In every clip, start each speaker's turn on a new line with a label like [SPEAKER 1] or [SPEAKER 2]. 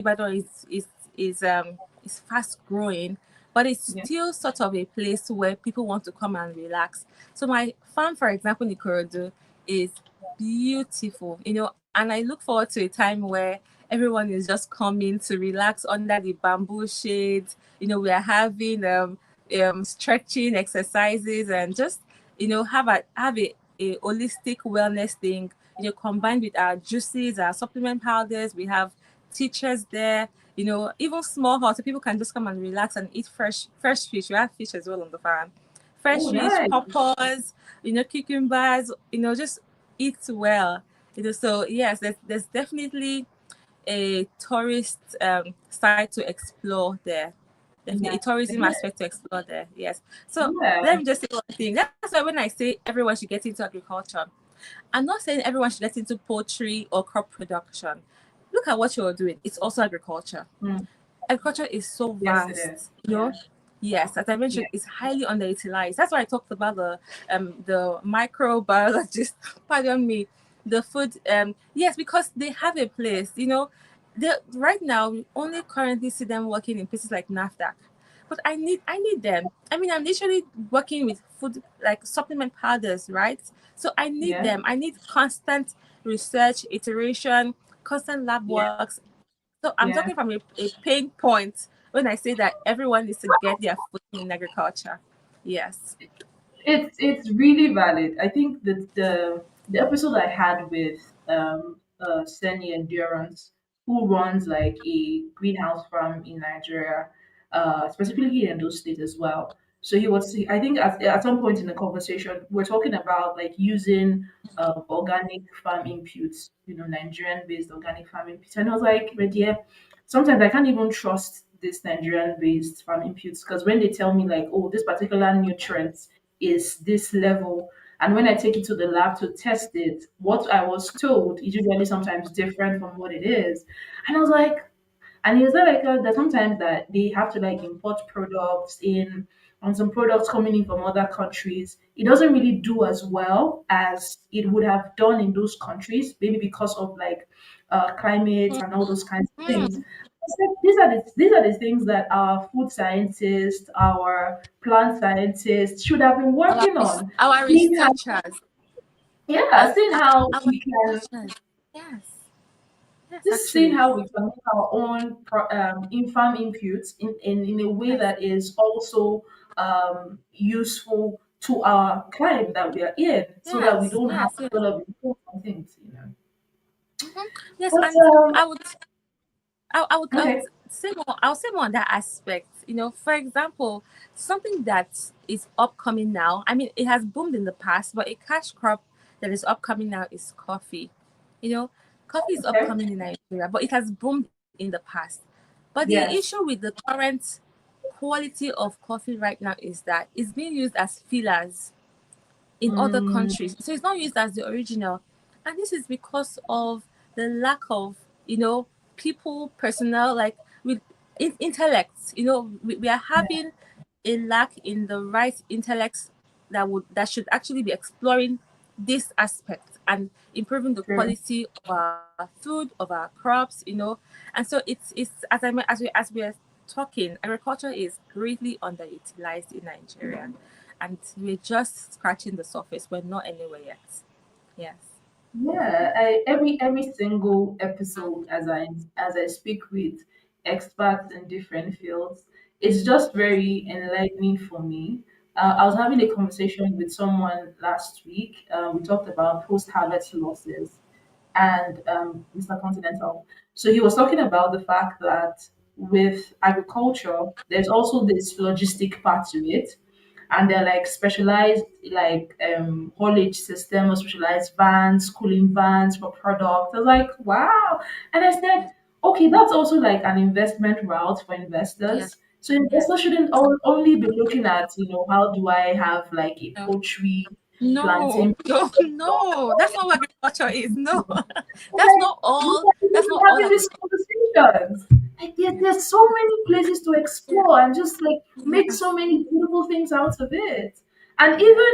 [SPEAKER 1] Ibadan is fast growing, but it's
[SPEAKER 2] Yeah.
[SPEAKER 1] still sort of a place where people want to come and relax. So my farm, for example, in Ikorodu, is beautiful, and I look forward to a time where everyone is just coming to relax under the bamboo shade. We are having stretching exercises and just have a holistic wellness thing. Combined with our juices, our supplement powders. We have teachers there. Even small hut, so people can just come and relax and eat fresh fish. We have fish as well on the farm. Fresh
[SPEAKER 2] Oh,
[SPEAKER 1] fish,
[SPEAKER 2] nice.
[SPEAKER 1] poppers, cucumbers. Just eat well. So yes, there's definitely a tourist side to explore there. Definitely a
[SPEAKER 2] Yeah.
[SPEAKER 1] tourism aspect to explore there. Yes. So let
[SPEAKER 2] Yeah.
[SPEAKER 1] me just say one thing. That's why when I say everyone should get into agriculture, I'm not saying everyone should get into poultry or crop production. Look at what you're doing. It's also agriculture.
[SPEAKER 2] Mm.
[SPEAKER 1] Agriculture is so
[SPEAKER 2] Yes, it is.
[SPEAKER 1] vast. Yes, as I
[SPEAKER 2] Yeah.
[SPEAKER 1] mentioned, it's highly underutilized. That's why I talked about the microbiologist. Pardon me, the food. Yes, because they have a place. Right now we only currently see them working in places like NAFDAC, but I need them. I mean, I'm literally working with food like supplement powders, right? So I need
[SPEAKER 2] Yeah.
[SPEAKER 1] them. I need constant research, iteration, constant lab
[SPEAKER 2] Yeah.
[SPEAKER 1] works. So I'm talking
[SPEAKER 2] Yeah.
[SPEAKER 1] from a pain point when I say that everyone needs to get their foot in agriculture. Yes.
[SPEAKER 2] It's really valid. I think that the episode I had with Seni Endurance, who runs like a greenhouse farm in Nigeria, specifically in those states as well. So I think at some point in the conversation, we're talking about like using organic farm inputs, Nigerian-based organic farm inputs, and I was like, but yeah, sometimes I can't even trust this Nigerian-based farm inputs because when they tell me like, oh, this particular nutrient is this level. And when I take it to the lab to test it, what I was told is usually sometimes different from what it is. And I was like, and is that like that sometimes that they have to like import products in and some products coming in from other countries, it doesn't really do as well as it would have done in those countries, maybe because of like climate and all those kinds of things.
[SPEAKER 1] Mm.
[SPEAKER 2] I said, these are the things that our food scientists, our plant scientists should have been
[SPEAKER 1] Our
[SPEAKER 2] working on.
[SPEAKER 1] our
[SPEAKER 2] Seeing how,
[SPEAKER 1] researchers.
[SPEAKER 2] yeah,
[SPEAKER 1] Our
[SPEAKER 2] seeing how
[SPEAKER 1] our
[SPEAKER 2] we can
[SPEAKER 1] researchers. Yes. Yes,
[SPEAKER 2] just seeing
[SPEAKER 1] actually.
[SPEAKER 2] how we can make our own in-farm inputs in a way
[SPEAKER 1] Yes.
[SPEAKER 2] that is also useful to our climate that we are in, so that we
[SPEAKER 1] Yes.
[SPEAKER 2] don't have
[SPEAKER 1] Yes. Yes.
[SPEAKER 2] a lot of important things.
[SPEAKER 1] Mhm. Yes,
[SPEAKER 2] But
[SPEAKER 1] and I would I would
[SPEAKER 2] okay,
[SPEAKER 1] say more. I'll say more on that aspect. For example, something that is upcoming now. I mean, it has boomed in the past, but a cash crop that is upcoming now is coffee. You know, Coffee is
[SPEAKER 2] okay,
[SPEAKER 1] upcoming in Nigeria, but it has boomed in the past. But the issue
[SPEAKER 2] yes,
[SPEAKER 1] with the current quality of coffee right now is that it's being used as fillers in other
[SPEAKER 2] mm,
[SPEAKER 1] countries. So it's not used as the original. And this is because of the lack of, people, personnel, like with intellects. We are
[SPEAKER 2] yeah,
[SPEAKER 1] having a lack in the right intellects that should actually be exploring this aspect and improving the
[SPEAKER 2] true.
[SPEAKER 1] quality of our food, of our crops. And so it's as we are talking, agriculture is greatly underutilized in Nigeria, and we're just scratching the surface. We're not anywhere yet. Yes.
[SPEAKER 2] Yeah, every single episode as I speak with experts in different fields, it's just very enlightening for me. I was having a conversation with someone last week. We talked about post-harvest losses and Mr. Continental. So he was talking about the fact that with agriculture, there's also this logistic part to it, and they're like specialized like haulage system or specialized vans, cooling vans for product. I was like, wow. And I said,
[SPEAKER 1] Yes.
[SPEAKER 2] okay, that's also like an investment route for
[SPEAKER 1] Yes.
[SPEAKER 2] investors. So
[SPEAKER 1] Yes.
[SPEAKER 2] investors shouldn't only be looking at, how do I have like a
[SPEAKER 1] No.
[SPEAKER 2] poultry
[SPEAKER 1] No.
[SPEAKER 2] planting.
[SPEAKER 1] No. No. That's not what agriculture is. No. That's
[SPEAKER 2] Like,
[SPEAKER 1] not
[SPEAKER 2] we
[SPEAKER 1] all.
[SPEAKER 2] are
[SPEAKER 1] That's
[SPEAKER 2] even
[SPEAKER 1] not all
[SPEAKER 2] having these
[SPEAKER 1] agriculture.
[SPEAKER 2] conversations. Like, there's so many places to
[SPEAKER 1] Yeah.
[SPEAKER 2] explore and just like make so
[SPEAKER 1] Yes.
[SPEAKER 2] many beautiful things out of it. And even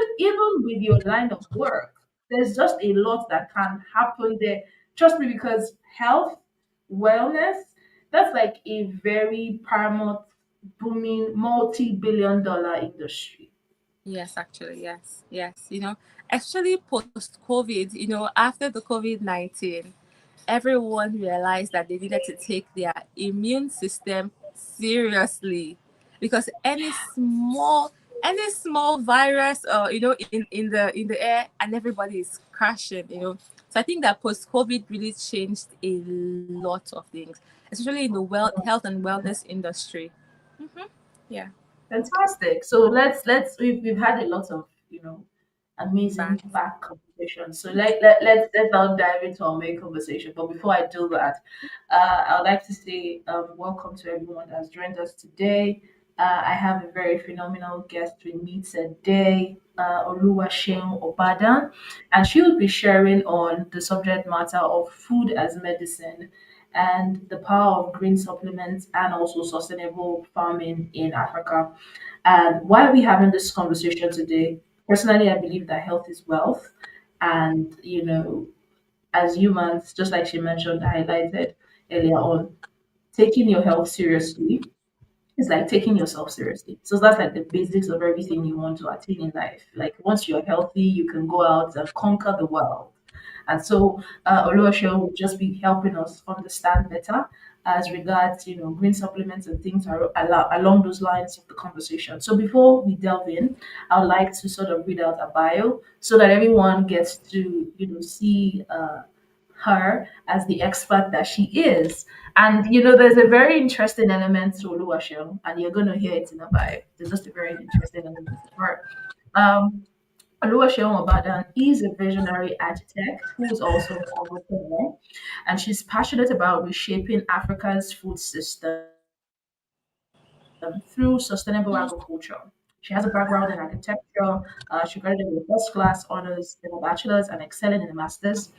[SPEAKER 2] with your line of work, there's just a lot that can happen there. Trust me, because health, wellness, That's like a very paramount, booming, multi-billion dollar industry.
[SPEAKER 1] Yes, actually, yes, yes. Actually, post COVID, after the COVID-19, everyone realized that they needed to take their immune system seriously, because any small virus, in the air, and everybody is crashing. So I think that post COVID really changed a lot of things, especially in the health and wellness industry. Mm-hmm. Yeah.
[SPEAKER 2] Fantastic. So we've had a lot of amazing
[SPEAKER 1] Bad.
[SPEAKER 2] back conversations. So let's now dive into our main conversation. But before I do that, I would like to say welcome to everyone that's joined us today. I have a very phenomenal guest with me today, Oluwaseun Obadan, and she will be sharing on the subject matter of food as medicine and the power of green supplements and also sustainable farming in Africa. And why are we having this conversation today? Personally, I believe that health is wealth. And, as humans, just like she mentioned, highlighted earlier on, taking your health seriously is like taking yourself seriously. So that's like the basics of everything you want to attain in life. Like once you're healthy, you can go out and conquer the world. And so Oluwaseun will just be helping us understand better as regards, green supplements and things along those lines of the conversation. So before we delve in, I would like to sort of read out a bio so that everyone gets to, see her as the expert that she is. And there's a very interesting element to Oluwaseun, and you're going to hear it in the bio. There's just a very interesting element to her. Um, Oluwaseun Obadan is a visionary architect who is also an entrepreneur, and she's passionate about reshaping Africa's food system through sustainable agriculture. She has a background in architecture. She graduated with first class honors in a bachelor's and excelling in a master's.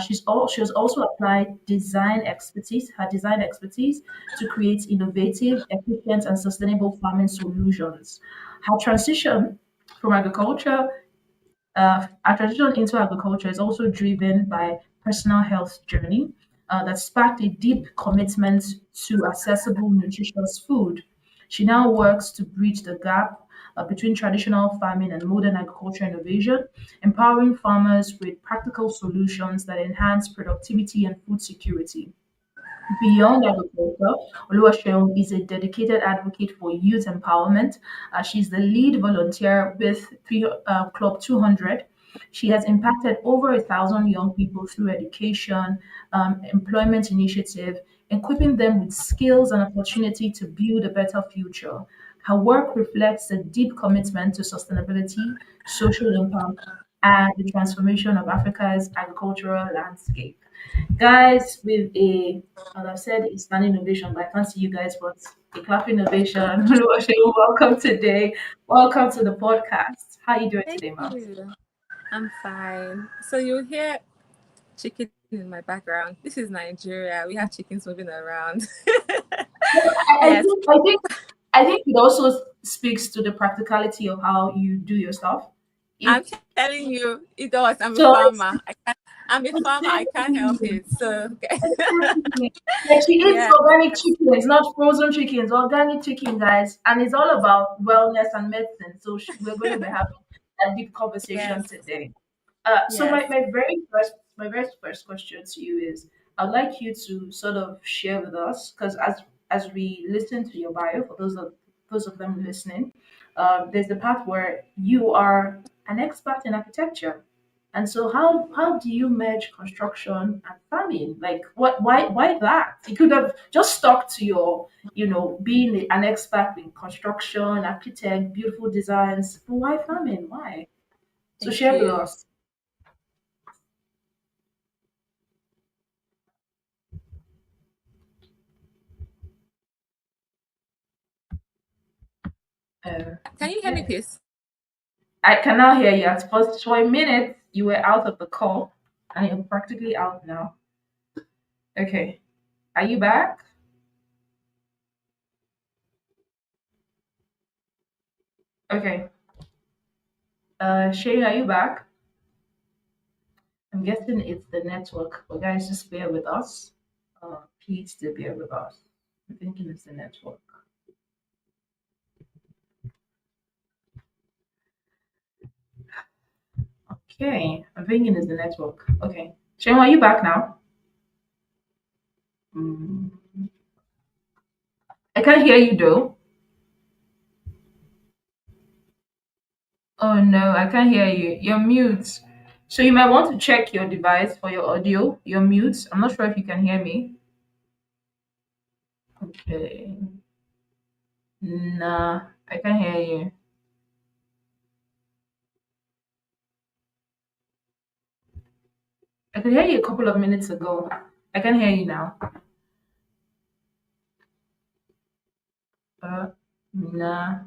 [SPEAKER 2] She has also applied her design expertise, to create innovative, efficient, and sustainable farming solutions. Her transition from agriculture our transition into agriculture is also driven by personal health journey that sparked a deep commitment to accessible, nutritious food. She now works to bridge the gap between traditional farming and modern agriculture innovation, empowering farmers with practical solutions that enhance productivity and food security. Beyond agriculture, Oluwaseun is a dedicated advocate for youth empowerment. She's the lead volunteer with Club 200. She has impacted over 1,000 young people through education, employment initiative, equipping them with skills and opportunity to build a better future. Her work reflects a deep commitment to sustainability, social impact, and the transformation of Africa's agricultural landscape. Guys, with as I've said, a standing ovation, but I can't see you guys, but a clapping ovation. Welcome today. Welcome to the podcast. How are you doing
[SPEAKER 1] Thank
[SPEAKER 2] today, ma'am?
[SPEAKER 1] you. I'm fine. So you hear chicken in my background. This is Nigeria. We have chickens moving around.
[SPEAKER 2] I
[SPEAKER 1] Yes,
[SPEAKER 2] think I think it also speaks to the practicality of how you do your stuff.
[SPEAKER 1] I'm
[SPEAKER 2] It
[SPEAKER 1] telling you, it does. I'm a
[SPEAKER 2] so it's
[SPEAKER 1] farmer. I'm a farmer. I can't help
[SPEAKER 2] exactly.
[SPEAKER 1] it. So, okay.
[SPEAKER 2] Exactly. Like she eats
[SPEAKER 1] Yeah.
[SPEAKER 2] organic chickens, not frozen chickens, organic chicken, guys. And it's all about wellness and medicine. So we're going to be having a deep conversation
[SPEAKER 1] Yes.
[SPEAKER 2] today. So
[SPEAKER 1] Yes.
[SPEAKER 2] my very first question to you is I'd like you to sort of share with us because as we listen to your bio for those of them listening, there's the part where you are an expert in architecture, and so how do you merge construction and farming? Like why that? You could have just stuck to your being an expert in construction, architect, beautiful designs, but why farming? Why? So
[SPEAKER 1] Thank
[SPEAKER 2] share with
[SPEAKER 1] you.
[SPEAKER 2] us.
[SPEAKER 1] Can you hear me,
[SPEAKER 2] Yeah.
[SPEAKER 1] please?
[SPEAKER 2] I can now hear you. At first, for a minute, you were out of the call, and you're practically out now. Okay. Are you back? Okay. Shane, are you back? I'm guessing it's the network, but guys, just bear with us. Please do bear with us. I'm thinking it's the network. Okay, I'm thinking it's the network. Okay. Shane, are you back now? Mm. I can't hear you though. Oh no, I can't hear you. You're mute. So you might want to check your device for your audio. You're mute. I'm not sure if you can hear me. Okay. Nah, I can't hear you. I could hear you a couple of minutes ago. I can hear you now. Uh, nah.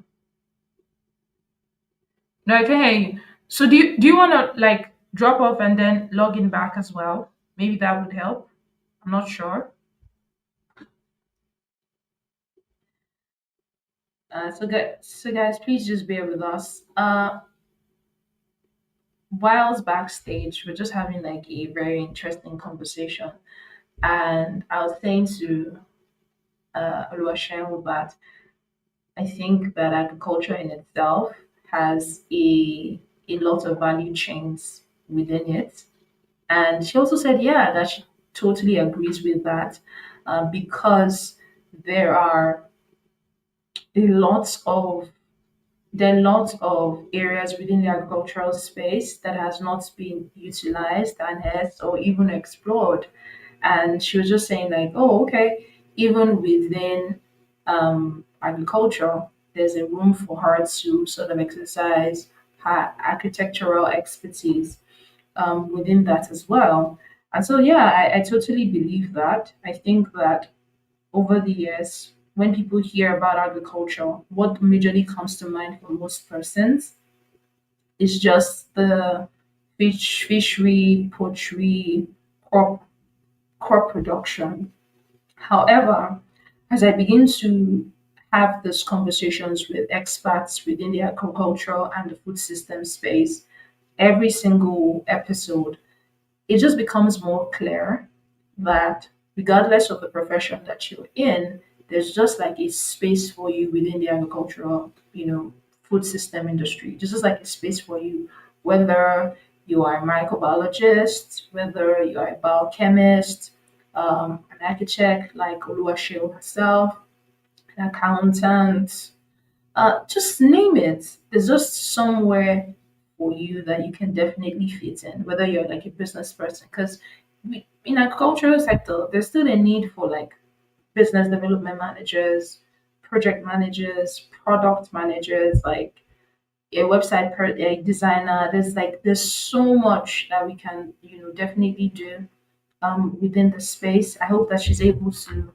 [SPEAKER 2] No, I can hear you. So do you want to like drop off and then log in back as well? Maybe that would help. I'm not sure. So guys, please just bear with us. Whilst backstage, we're just having like a very interesting conversation, and I was saying to Oluwaseun that I think that agriculture in itself has a lot of value chains within it. And she also said, yeah, that she totally agrees with that because there are lots of there are lots of areas within the agricultural space that has not been utilized and has or even explored. And she was just saying like, oh, okay, even within agriculture, there's a room for her to sort of exercise her architectural expertise within that as well. And so, yeah, I totally believe that. I think that over the years, when people hear about agriculture, what majorly comes to mind for most persons is just the fishery, poultry, crop, crop production. However, as I begin to have these conversations with experts within the agricultural and the food system space, every single episode it just becomes more clear that regardless of the profession that you're in, there's just like a space for you within the agricultural, food system industry. There's just like a space for you, whether you are a microbiologist, whether you are a biochemist, an architect like Oluwaseun herself, an accountant, just name it. There's just somewhere for you that you can definitely fit in, whether you're like a business person. Because in agricultural sector, there's still a need for like business development managers, project managers, product managers, like a designer. There's so much that we can definitely do within the space. I hope that she's able to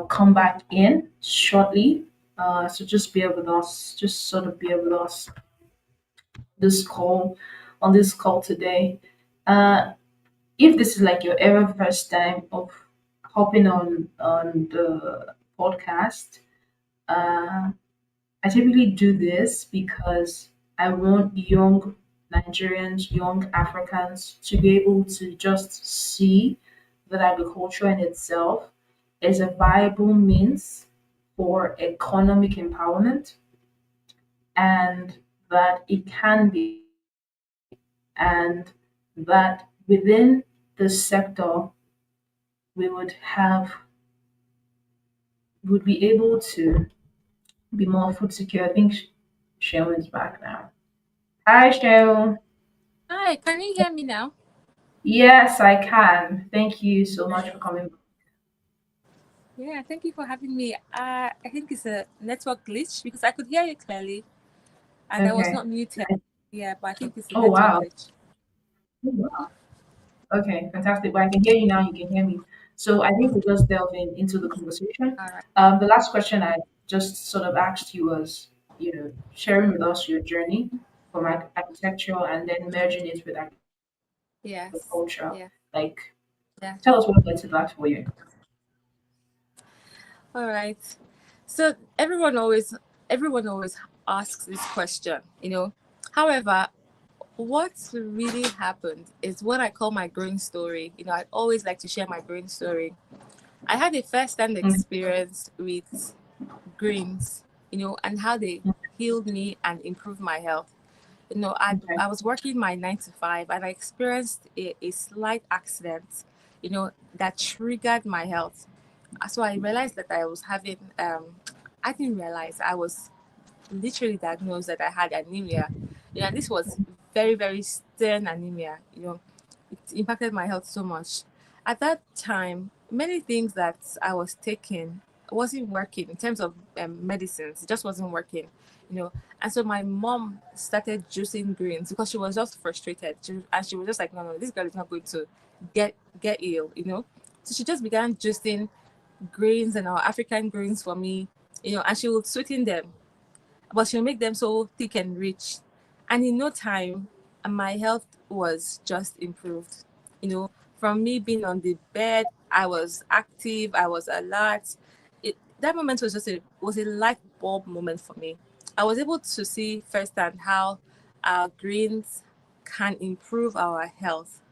[SPEAKER 2] come back in shortly. So just bear with us, just sort of bear with us this call on this call today. Uh, if this is like your ever first time of hopping on the podcast, uh, I typically do this because I want young Nigerians, young Africans to be able to just see that agriculture in itself is a viable means for economic empowerment and that it can be, and that within the sector we would be able to be more food secure. I think Sharon is back now. Hi, Sharon.
[SPEAKER 1] Hi, can you hear me now?
[SPEAKER 2] Yes, I can. Thank you so much for coming.
[SPEAKER 1] Yeah, thank you for having me. I think it's a network glitch because I could hear you clearly and I was
[SPEAKER 2] Okay.
[SPEAKER 1] not muted. Yeah, but I think it's a
[SPEAKER 2] Oh,
[SPEAKER 1] network
[SPEAKER 2] wow.
[SPEAKER 1] glitch.
[SPEAKER 2] Okay, fantastic. Well, I can hear you now. You can hear me. So I think we'll just delve into the conversation.
[SPEAKER 1] All right.
[SPEAKER 2] The last question I just sort of asked you was, sharing with us your journey from architecture and then merging it with
[SPEAKER 1] Yes.
[SPEAKER 2] agriculture.
[SPEAKER 1] Yeah.
[SPEAKER 2] Like,
[SPEAKER 1] Yeah.
[SPEAKER 2] tell us what led to that for you.
[SPEAKER 1] All right. So everyone always asks this question. However, what really happened is what I call my growing story. I always like to share my growing story. I had a first-hand
[SPEAKER 2] Mm,
[SPEAKER 1] experience with greens, and how they healed me and improved my health.
[SPEAKER 2] okay.
[SPEAKER 1] I was working my 9 to 5, and I experienced a slight accident, that triggered my health. So I realized that I was having, I didn't realize I was literally diagnosed that I had anemia. And this was very, very stern anemia. It impacted my health so much. At that time, many things that I was taking wasn't working in terms of medicines. It just wasn't working, you know. And so my mom started juicing greens because she was just frustrated. And she was just like, no, no, this girl is not going to get get ill. So she just began juicing greens and our African greens for me, and she would sweeten them, but she'll make them so thick and rich. And in no time, my health was just improved. From me being on the bed, I was active, I was alert. That moment was a light bulb moment for me. I was able to see firsthand how our greens can improve our health.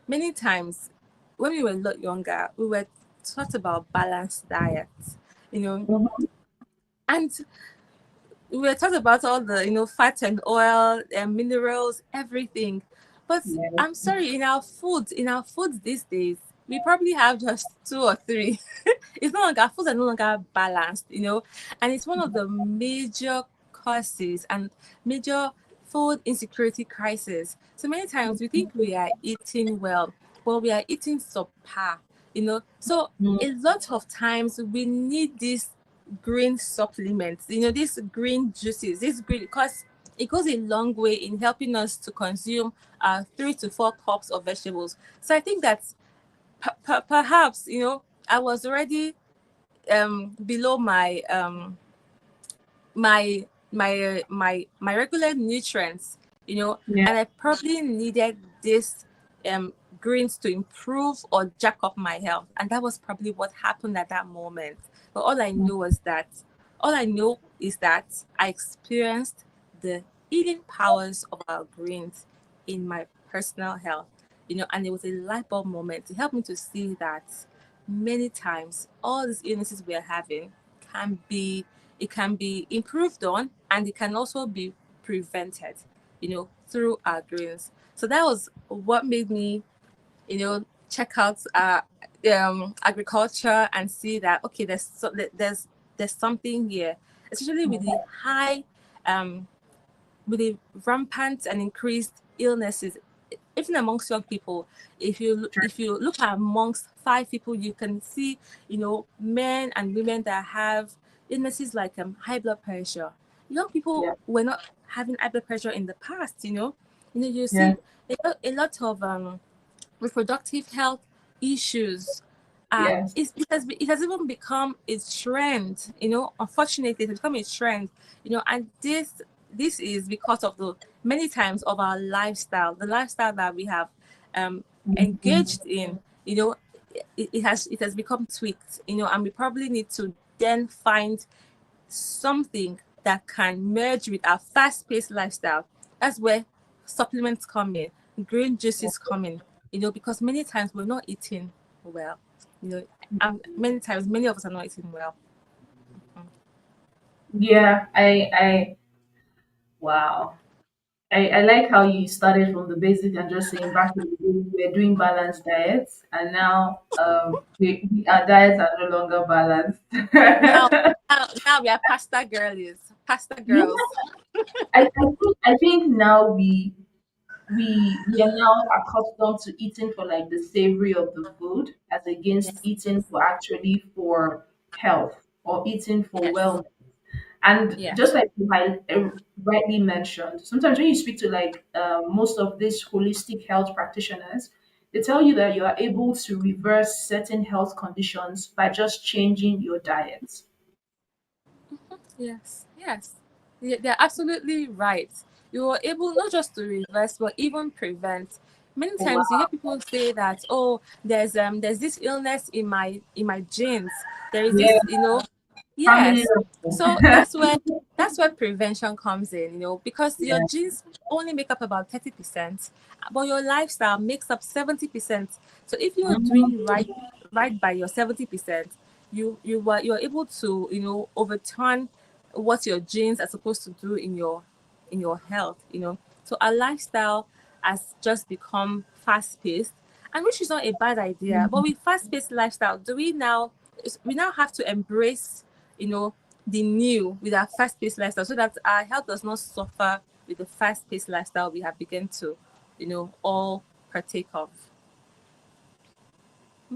[SPEAKER 1] Many times when we were a lot younger, we were taught about balanced diets, you know,
[SPEAKER 2] Mhm.
[SPEAKER 1] and we were talking about all the fat and oil and minerals, everything. But
[SPEAKER 2] Yeah.
[SPEAKER 1] I'm sorry, in our foods these days, we probably have just two or three. It's no longer, our foods are no longer balanced, and it's one of the major causes and major food insecurity crisis. So many times we think we are eating well, but we are eating subpar. So
[SPEAKER 2] Mm,
[SPEAKER 1] a lot of times we need these green supplements, these green juices, this green, because it goes a long way in helping us to consume 3 to 4 cups of vegetables. So I think that perhaps I was already below my regular nutrients,
[SPEAKER 2] yeah.
[SPEAKER 1] and I probably needed this um greens to improve or jack up my health. And that was probably what happened at that moment. But all I know is that I experienced the healing powers of our greens in my personal health, and it was a light bulb moment to help me to see that many times all these illnesses we are having can be it can be improved on, and it can also be prevented, through our greens. So that was what made me, check out agriculture and see that, okay, there's something here, especially um with the rampant and increased illnesses, even amongst young people. If you look at amongst 5 people, you can see, men and women that have illnesses like high blood pressure. Young people
[SPEAKER 2] Yeah.
[SPEAKER 1] were not having high blood pressure in the past. You
[SPEAKER 2] Yeah.
[SPEAKER 1] see a lot of reproductive health issues.
[SPEAKER 2] Yes.
[SPEAKER 1] It has even become a trend. Unfortunately, it has become a trend. And this is because of the many times of our lifestyle, the lifestyle that we have um
[SPEAKER 2] Mhm.
[SPEAKER 1] engaged in. It has become tweaked. And we probably need to then find something that can merge with our fast-paced lifestyle. That's where supplements come in, green juices come in, because many times we're not eating well. Many times, many of us are not eating well.
[SPEAKER 2] Yeah. Wow. I like how you started from the basics and just saying back in the day we were doing balanced diets, and now our diets are no longer balanced.
[SPEAKER 1] Now, now we are pasta girlies, pasta
[SPEAKER 2] Yeah,
[SPEAKER 1] girls.
[SPEAKER 2] I think now we are now accustomed to eating for like the savory of the food as against
[SPEAKER 1] Yes,
[SPEAKER 2] eating for actually for health or eating for
[SPEAKER 1] yes,
[SPEAKER 2] wellness. And
[SPEAKER 1] yeah.
[SPEAKER 2] just like you rightly mentioned, sometimes when you speak to like most of these holistic health practitioners, they tell you that you are able to reverse certain health conditions by just changing your diet.
[SPEAKER 1] Yes, yes. They're absolutely right. You are able not just to reverse, but even prevent. Many
[SPEAKER 2] Oh,
[SPEAKER 1] times you hear
[SPEAKER 2] wow.
[SPEAKER 1] people say that, oh, there's this illness in my genes. There is
[SPEAKER 2] Yeah,
[SPEAKER 1] this.
[SPEAKER 2] family
[SPEAKER 1] Yes.
[SPEAKER 2] level.
[SPEAKER 1] So that's where that's where prevention comes in, because your
[SPEAKER 2] Yeah.
[SPEAKER 1] genes only make up about 30%, but your lifestyle makes up 70%. So if you're doing
[SPEAKER 2] Mm,
[SPEAKER 1] right by your 70%, you're able to, overturn what your genes are supposed to do in your health. So our lifestyle has just become fast paced, and which is not a bad idea. But
[SPEAKER 2] mm.
[SPEAKER 1] with fast paced lifestyle, do we now have to embrace, you know, the new with our fast paced lifestyle so that our health does not suffer with the fast paced lifestyle we have begun to, all partake of.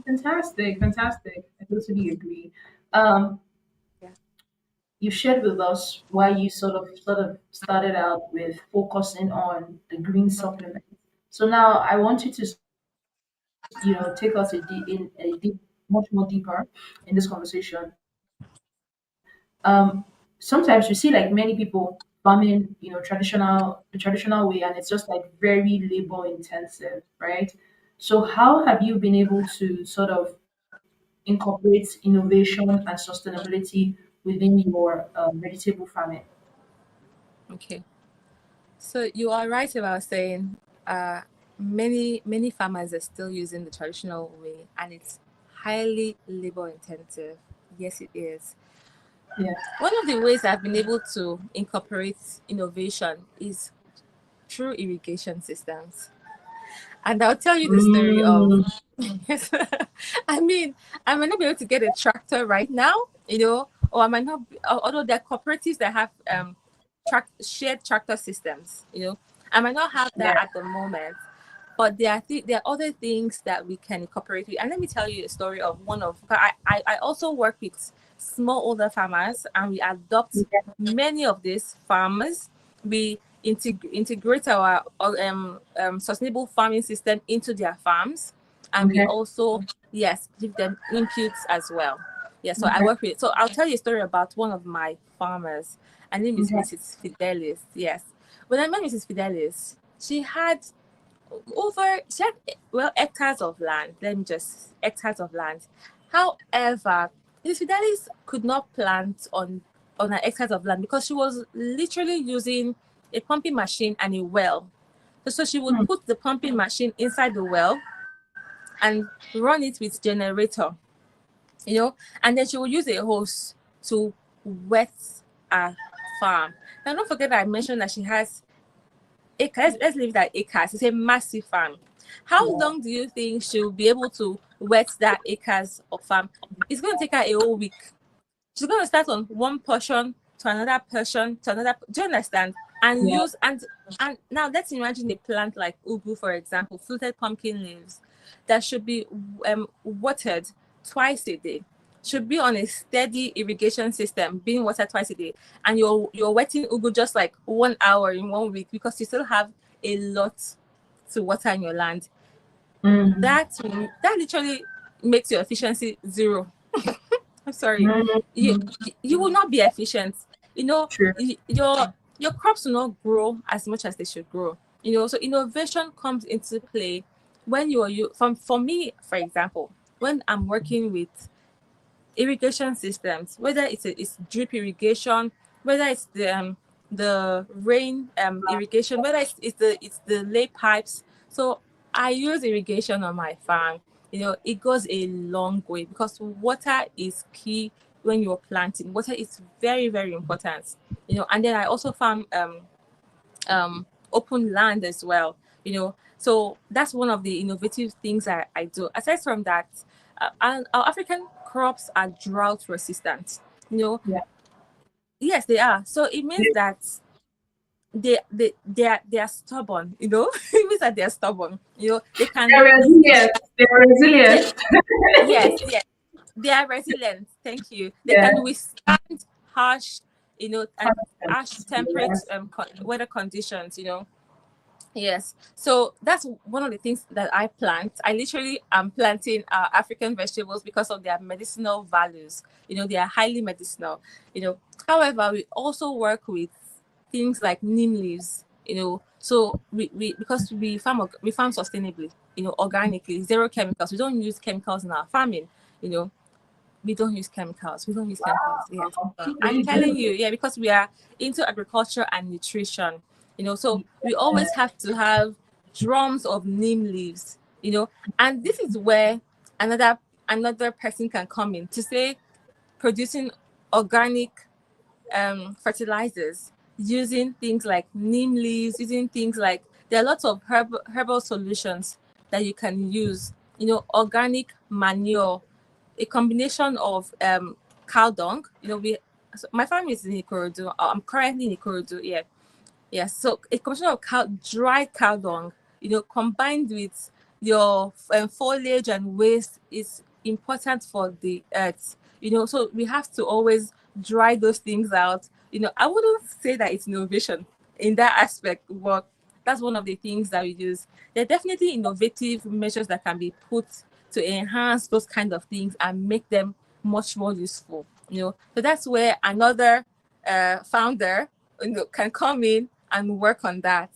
[SPEAKER 2] Fantastic, fantastic. I totally agree. Um,
[SPEAKER 1] Yeah.
[SPEAKER 2] you shared with us why you sort of started out with focusing on the green supplement. So now I want you to take us much more deeper in this conversation. Sometimes you see like many people farming, the traditional way, and it's just like very labor intensive, right? So how have you been able to sort of incorporate innovation and sustainability within your vegetable farming?
[SPEAKER 1] Okay. So you are right about saying uh, many farmers are still using the traditional way, and it's highly labor intensive. Yes, it is.
[SPEAKER 2] Yeah.
[SPEAKER 1] One of the ways I've been able to incorporate innovation is through irrigation systems. And I'll tell you the story of,
[SPEAKER 2] Mm,
[SPEAKER 1] yes, I mean, I might not be able to get a tractor right now, or I might not, although there are cooperatives that have shared tractor systems, I might not have that
[SPEAKER 2] yeah.
[SPEAKER 1] at the moment, but there are other things that we can incorporate with. And let me tell you a story of one of, I also work with smallholder farmers, and we adopt
[SPEAKER 2] Yeah.
[SPEAKER 1] many of these farmers. We integrate our sustainable farming system into their farms, and we
[SPEAKER 2] Okay.
[SPEAKER 1] also, yes, give them inputs as well. Yeah, so I
[SPEAKER 2] Okay.
[SPEAKER 1] work with. So I'll tell you a story about one of my farmers. Her name is
[SPEAKER 2] Okay.
[SPEAKER 1] Mrs. Fidelis. Yes, when I met Mrs. Fidelis, she had she had, well, hectares of land. Let me just hectares of land. However, Mrs. Fidelis could not plant on her hectares of land because she was literally using a pumping machine and a well. So she would
[SPEAKER 2] Hmm.
[SPEAKER 1] put the pumping machine inside the well and run it with generator, and then she would use a hose to wet her farm. Now, don't forget that I mentioned that she has acres. Let's leave that acres. It's a massive farm. How
[SPEAKER 2] Yeah.
[SPEAKER 1] long do you think she'll be able to wet that acres of farm? It's going to take her a whole week. She's going to start on one portion to another portion to another. Do you understand? And
[SPEAKER 2] Yeah.
[SPEAKER 1] use and now let's imagine a plant like ugu, for example, fluted pumpkin leaves that should be watered twice a day. Should be on a steady irrigation system, being watered twice a day, and you're wetting ugu just like 1 hour in 1 week because you still have a lot to water in your land.
[SPEAKER 2] Mm.
[SPEAKER 1] That literally makes your efficiency zero. I'm sorry, you
[SPEAKER 2] Mm.
[SPEAKER 1] you will not be efficient.
[SPEAKER 2] True.
[SPEAKER 1] Your crops will not grow as much as they should grow. So innovation comes into play when you from for me, for example, when I'm working with irrigation systems, whether it's drip irrigation, whether it's the rain irrigation, whether it's the lay pipes. So I use irrigation on my farm. It goes a long way because water is key when you're planting. Water is very, very important. And then I also farm open land as well. So that's one of the innovative things I do. Aside from that, our African crops are drought resistant. you know
[SPEAKER 2] Yeah.
[SPEAKER 1] yes, they are. So it means that they are stubborn. It means that they're stubborn. They can
[SPEAKER 2] They're resilient. They're
[SPEAKER 1] yeah,
[SPEAKER 2] resilient.
[SPEAKER 1] yes, yes, they are resilient. Thank you. They
[SPEAKER 2] Yeah.
[SPEAKER 1] can withstand harsh, and harsh
[SPEAKER 2] Constant.
[SPEAKER 1] temperate
[SPEAKER 2] Yes.
[SPEAKER 1] weather conditions. Yes. So that's one of the things that I plant. I literally am planting African vegetables because of their medicinal values. They are highly medicinal. However, we also work with things like neem leaves. So we because we farm sustainably. Organically, zero chemicals. We don't use chemicals in our farming. You know, We don't use chemicals. We don't use chemicals. Yes.
[SPEAKER 2] Wow,
[SPEAKER 1] I'm
[SPEAKER 2] you
[SPEAKER 1] telling
[SPEAKER 2] do.
[SPEAKER 1] you, yeah, because we are into agriculture and nutrition, so we always have to have drums of neem leaves, and this is where another person can come in to say producing organic fertilizers using things like neem leaves, using things like there are lots of herbal solutions that you can use. Organic manure, a combination of cow dung. My family is in Ikorodu. I'm currently in Ikorodu. Yeah, yes. So a combination of dry cow dung, combined with your foliage and waste is important for the earth. So we have to always dry those things out. I wouldn't say that it's innovation in that aspect, but that's one of the things that we use. There are definitely innovative measures that can be put to enhance those kind of things and make them much more useful. So that's where another founder can come in and work on that.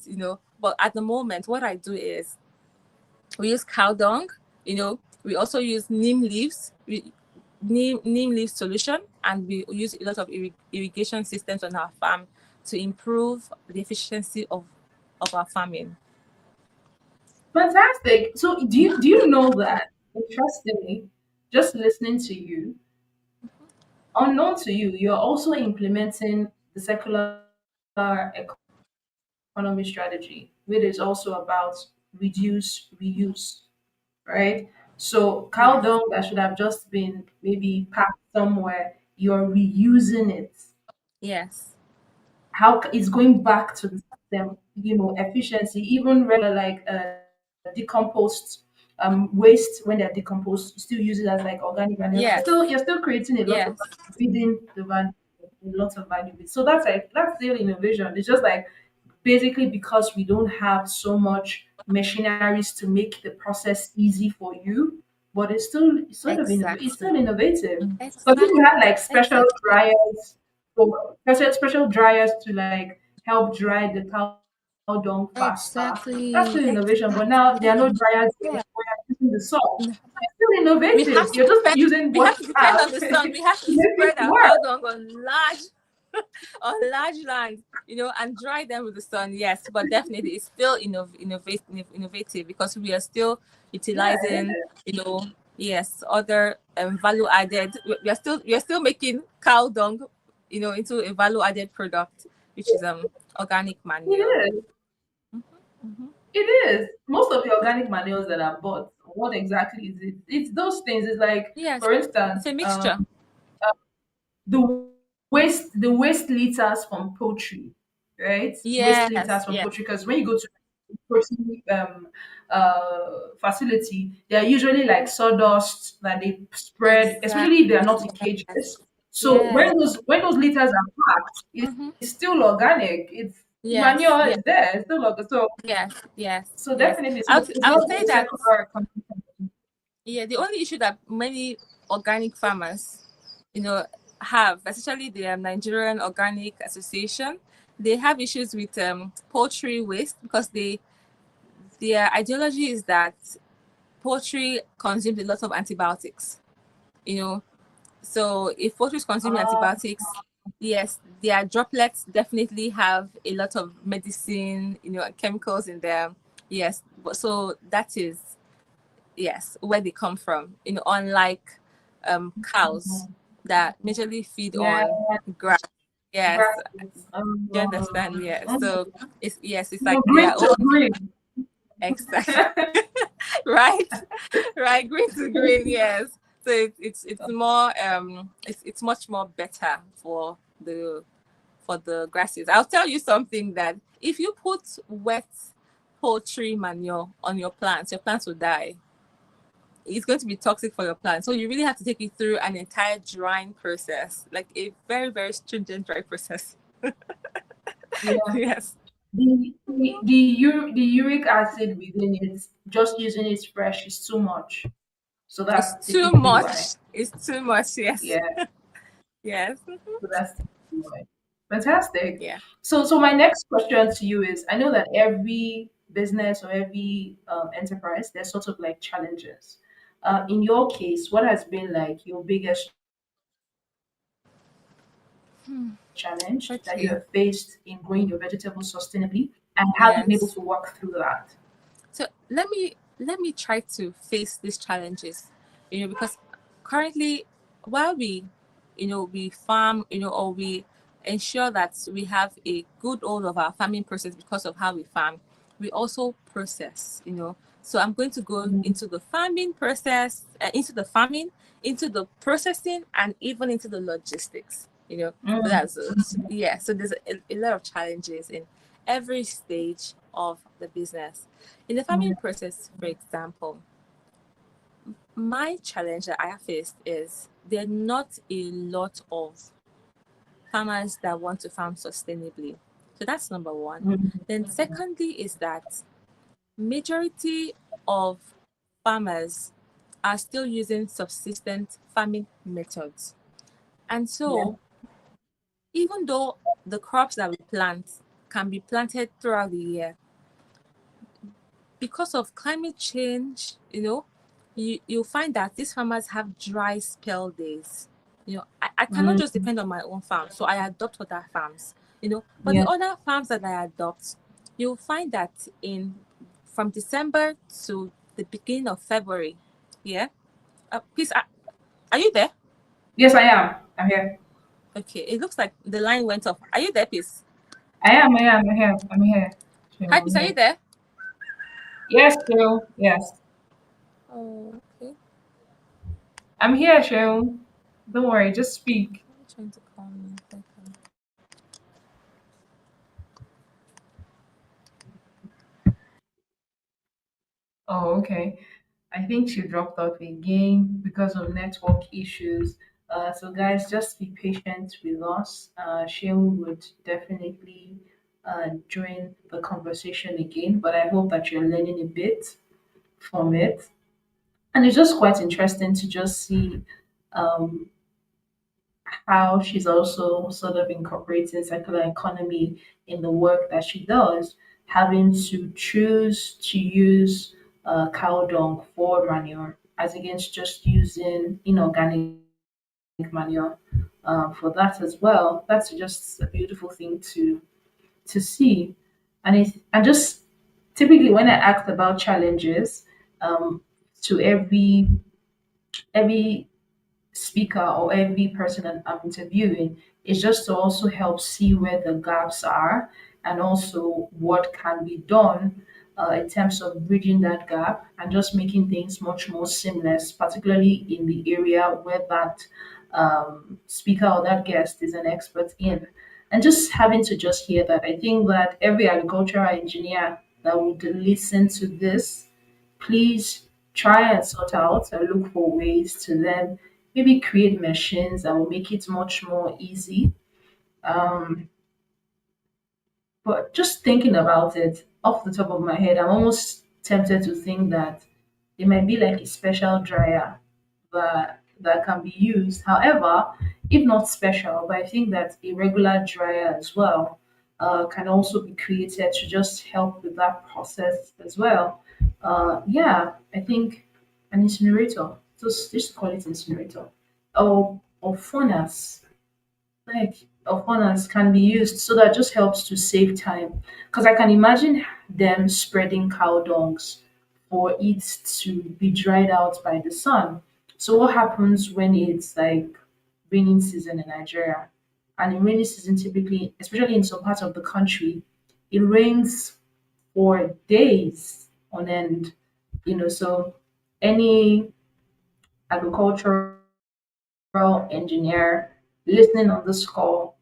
[SPEAKER 1] But at the moment, what I do is we use cow dung. We also use neem leaves. Neem leaf solution, and we use a lot of irrigation systems on our farm to improve the efficiency of our farming.
[SPEAKER 2] Fantastic. So do you know that, interestingly, just listening to you, unknown to you, you're also implementing the circular economy strategy, which is also about reduce, reuse, right? So cow dung
[SPEAKER 1] Yes.
[SPEAKER 2] that should have just been maybe packed somewhere, you're reusing it.
[SPEAKER 1] Yes.
[SPEAKER 2] It's going back to the system, efficiency, even regular like decomposed waste when they're decomposed, you still use it as like organic manure. Still,
[SPEAKER 1] Yes.
[SPEAKER 2] you're still creating a lot of
[SPEAKER 1] Yes.
[SPEAKER 2] value, feeding the value, a lot of value. So that's still innovation. It's just like basically because we don't have so much machineries to make the process easy for you, but it's sort of it's
[SPEAKER 1] Exactly.
[SPEAKER 2] still innovative. But if we
[SPEAKER 1] Exactly.
[SPEAKER 2] had like special
[SPEAKER 1] Exactly.
[SPEAKER 2] dryers, special dryers to like help dry the cow dung faster, that's still
[SPEAKER 1] Exactly.
[SPEAKER 2] innovation. But now there are no
[SPEAKER 1] Exactly.
[SPEAKER 2] dryers there, where
[SPEAKER 1] Yeah.
[SPEAKER 2] you're using the salt. It's still
[SPEAKER 1] We
[SPEAKER 2] innovative.
[SPEAKER 1] have
[SPEAKER 2] You're
[SPEAKER 1] to
[SPEAKER 2] just
[SPEAKER 1] depend.
[SPEAKER 2] using
[SPEAKER 1] We
[SPEAKER 2] what
[SPEAKER 1] have
[SPEAKER 2] you
[SPEAKER 1] to depend
[SPEAKER 2] have
[SPEAKER 1] on the
[SPEAKER 2] to
[SPEAKER 1] sun. We have to
[SPEAKER 2] make it
[SPEAKER 1] spread our
[SPEAKER 2] work.
[SPEAKER 1] cow dung on large land, and dry them with the sun. Yes, but definitely it's still innovative because we are still
[SPEAKER 2] Yeah, it
[SPEAKER 1] utilizing,
[SPEAKER 2] is.
[SPEAKER 1] yes, other value added. We are still making cow dung, into a value added product, which is organic
[SPEAKER 2] It
[SPEAKER 1] manure.
[SPEAKER 2] is.
[SPEAKER 1] Hmm.
[SPEAKER 2] It is. Most of the organic manures that are bought, what exactly is it? It's those things. It's like,
[SPEAKER 1] Yes,
[SPEAKER 2] for instance,
[SPEAKER 1] it's a mixture.
[SPEAKER 2] the waste liters from poultry, right? Waste liters from
[SPEAKER 1] Yes,
[SPEAKER 2] poultry.
[SPEAKER 1] yes,
[SPEAKER 2] Because when you go to poultry facility, they are usually like sawdust that they spread, especially if they are
[SPEAKER 1] exactly.
[SPEAKER 2] not in cages.
[SPEAKER 1] Yes,
[SPEAKER 2] So
[SPEAKER 1] yes.
[SPEAKER 2] when those liters are packed, it's
[SPEAKER 1] Hmm.
[SPEAKER 2] still organic. It's manure is
[SPEAKER 1] Yes, yes,
[SPEAKER 2] there. It's still organic.
[SPEAKER 1] yes, yes,
[SPEAKER 2] So
[SPEAKER 1] yes.
[SPEAKER 2] definitely, so
[SPEAKER 1] I'll
[SPEAKER 2] it's
[SPEAKER 1] I'll
[SPEAKER 2] not
[SPEAKER 1] say
[SPEAKER 2] a
[SPEAKER 1] that.
[SPEAKER 2] circular economy.
[SPEAKER 1] Yeah, the only issue that many organic farmers, have, especially the Nigerian Organic Association, they have issues with poultry waste because their ideology is that poultry consumes a lot of antibiotics. You know, so if poultry is consuming
[SPEAKER 2] Uh,
[SPEAKER 1] antibiotics, yes, their droplets definitely have a lot of medicine, and chemicals in them. Yes, but so that is, yes, where they come from. Unlike cows that majorly feed
[SPEAKER 2] yeah,
[SPEAKER 1] on grass. Yes,
[SPEAKER 2] grasses.
[SPEAKER 1] do you understand? Yes. So it's like
[SPEAKER 2] Green
[SPEAKER 1] their
[SPEAKER 2] to
[SPEAKER 1] own
[SPEAKER 2] green.
[SPEAKER 1] exact right, right, green to green. Yes. So it's more it's much more better for the grasses. I'll tell you something that if you put wet poultry manure on your plants will die. It's going to be toxic for your plant. So you really have to take it through an entire drying process, like a very, very stringent dry process.
[SPEAKER 2] Yeah.
[SPEAKER 1] Yes.
[SPEAKER 2] The uric acid within it, just using it fresh is too much. So
[SPEAKER 1] It's
[SPEAKER 2] that's
[SPEAKER 1] too
[SPEAKER 2] typically why.
[SPEAKER 1] much. It's too much. Yes.
[SPEAKER 2] Yeah.
[SPEAKER 1] Yes.
[SPEAKER 2] So that's typically why. Fantastic.
[SPEAKER 1] Yeah.
[SPEAKER 2] So my next question to you is: I know that every business or every enterprise, there's sort of like challenges. In your case, what has been like your biggest challenge that you
[SPEAKER 1] Okay.
[SPEAKER 2] have faced in growing your vegetables sustainably, and how you've been able
[SPEAKER 1] Yes.
[SPEAKER 2] to work through that?
[SPEAKER 1] So let me try to face these challenges, because currently, while we farm, or we ensure that we have a good hold of our farming process because of how we farm, we also process, So I'm going to go
[SPEAKER 2] Mhm.
[SPEAKER 1] into the farming process, into the farming, into the processing, and even into the logistics. So
[SPEAKER 2] Mm,
[SPEAKER 1] that's it. Yeah. So there's a lot of challenges in every stage of the business. In the
[SPEAKER 2] mm,
[SPEAKER 1] farming process, for example, my challenge that I have faced is there are not a lot of farmers that want to farm sustainably. So that's number one.
[SPEAKER 2] mm,
[SPEAKER 1] Then secondly is that majority of farmers are still using subsistent farming methods. And
[SPEAKER 2] yeah.
[SPEAKER 1] so even though the crops that we plant can be planted throughout the year, because of climate change, you'll find that these farmers have dry spell days. I cannot
[SPEAKER 2] Mm,
[SPEAKER 1] just depend on my own farm, so I adopt other farms. But the
[SPEAKER 2] yeah.
[SPEAKER 1] other farms that I adopt, you'll find that in from December to the beginning of February. Yeah. Please, are you there?
[SPEAKER 2] Yes, I am. I'm here.
[SPEAKER 1] Okay, it looks like the line went off. Are you there, Peace?
[SPEAKER 2] I am. I am. I am. I'm here.
[SPEAKER 1] Hi,
[SPEAKER 2] Sure, I'm
[SPEAKER 1] Peace, are you
[SPEAKER 2] here.
[SPEAKER 1] there?
[SPEAKER 2] Yes, Cheryl. Yes,
[SPEAKER 1] Oh, okay.
[SPEAKER 2] I'm here, Cheryl. Don't worry. Just speak.
[SPEAKER 1] I'm trying to call me. Okay.
[SPEAKER 2] Oh, okay. I think she dropped off again because of network issues. So, guys, just be patient with us. Sheil would definitely join the conversation again, but I hope that you're learning a bit from it. And it's just quite interesting to just see um, how she's also sort of incorporating circular economy in the work that she does, having to choose to use cow dung for manure as against just using inorganic manure for that as well. That's just a beautiful thing to see, and just typically when I asked about challenges um, to every speaker or every person that I'm interviewing is just to also help see where the gaps are and also what can be done in terms of bridging that gap and just making things much more seamless, particularly in the area where that speaker or that guest is an expert in. And just having to just hear that, I think that every agricultural engineer that would listen to this, please try and sort out and look for ways to then maybe create machines that will make it much more easy. Um, but just thinking about it off the top of my head, I'm almost tempted to think that it might be like a special dryer that can be used. However, if not special, but I think that a regular dryer as well can also be created to just help with that process as well. Yeah, I think an incinerator. Just call it incinerator. Or furnace like of honors can be used so that just helps to save time because I can imagine them spreading cow dungs for it to be dried out by the sun. So what happens when it's like raining season in Nigeria? And in rainy season typically, especially in some parts of the country, it rains for days on end. So any agricultural engineer listening on this call,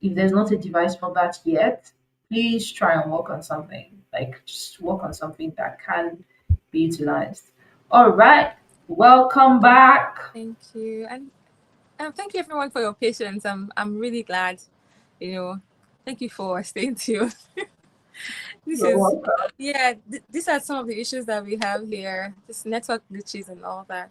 [SPEAKER 2] if there's not a device for that yet, please try and work on something. Like just work on something that can be utilized. All right. Welcome back.
[SPEAKER 1] Thank you. And thank you everyone for your patience. I'm really glad. You know, thank you for staying tuned. This
[SPEAKER 2] You're
[SPEAKER 1] is
[SPEAKER 2] welcome.
[SPEAKER 1] yeah. These are some of the issues that we have here. This network glitches and all that.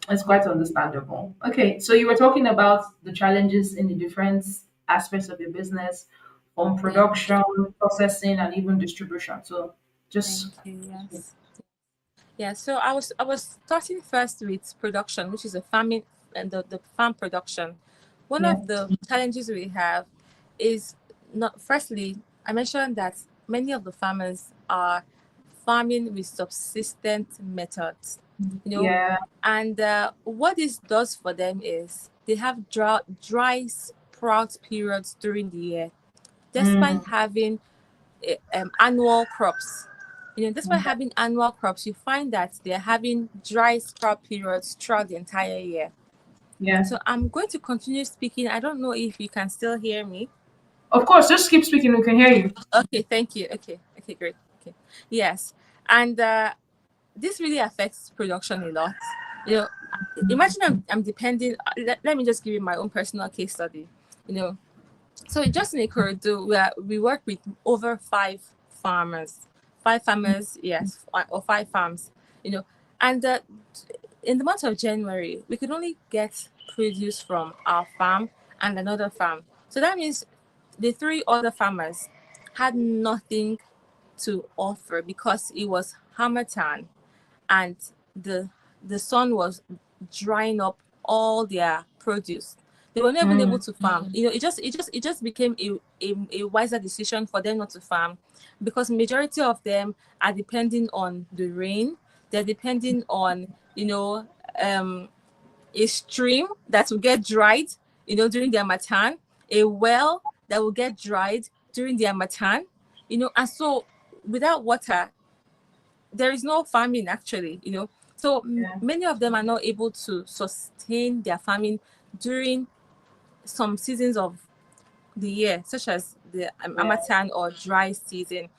[SPEAKER 2] It's quite understandable. Okay, so you were talking about the challenges in the different aspects of your business, from
[SPEAKER 1] Yes.
[SPEAKER 2] production, processing, and even distribution. So
[SPEAKER 1] Thank
[SPEAKER 2] just
[SPEAKER 1] you. Yes. Yeah, so I was starting first with production, which is a farming and the farm production. One
[SPEAKER 2] Yeah.
[SPEAKER 1] of the challenges we have is not firstly, I mentioned that many of the farmers are farming with subsistent methods, you know,
[SPEAKER 2] Yeah.
[SPEAKER 1] and what this does for them is they have dry sprout periods during the year, despite
[SPEAKER 2] Mm.
[SPEAKER 1] having annual crops. Despite
[SPEAKER 2] Okay.
[SPEAKER 1] having annual crops, you find that they're having dry crop periods throughout the entire year.
[SPEAKER 2] Yeah.
[SPEAKER 1] So I'm going to continue speaking. I don't know if you can still hear me.
[SPEAKER 2] Of course, just keep speaking. We can hear you.
[SPEAKER 1] Okay, thank you. Okay, great. Okay, yes, and this really affects production a lot. You know, imagine I'm depending. Let me just give you my own personal case study. You know, So just in Ikorodu, we work with over five farmers, yes, or five farms, and in the month of January, we could only get produce from our farm and another farm. So that means the three other farmers had nothing to offer because it was Hamatan and the the sun was drying up all their produce. They were not even able
[SPEAKER 2] Mm.
[SPEAKER 1] to farm. It just became a wiser decision for them not to farm because majority of them are depending on the rain. They're depending on you know um a stream that will get dried during their matan, a well that will get dried during their matan, and so without water there is no farming actually. So
[SPEAKER 2] Yeah.
[SPEAKER 1] many of them are not able to sustain their farming during some seasons of the year, such as the
[SPEAKER 2] Yeah.
[SPEAKER 1] Amatan or dry season.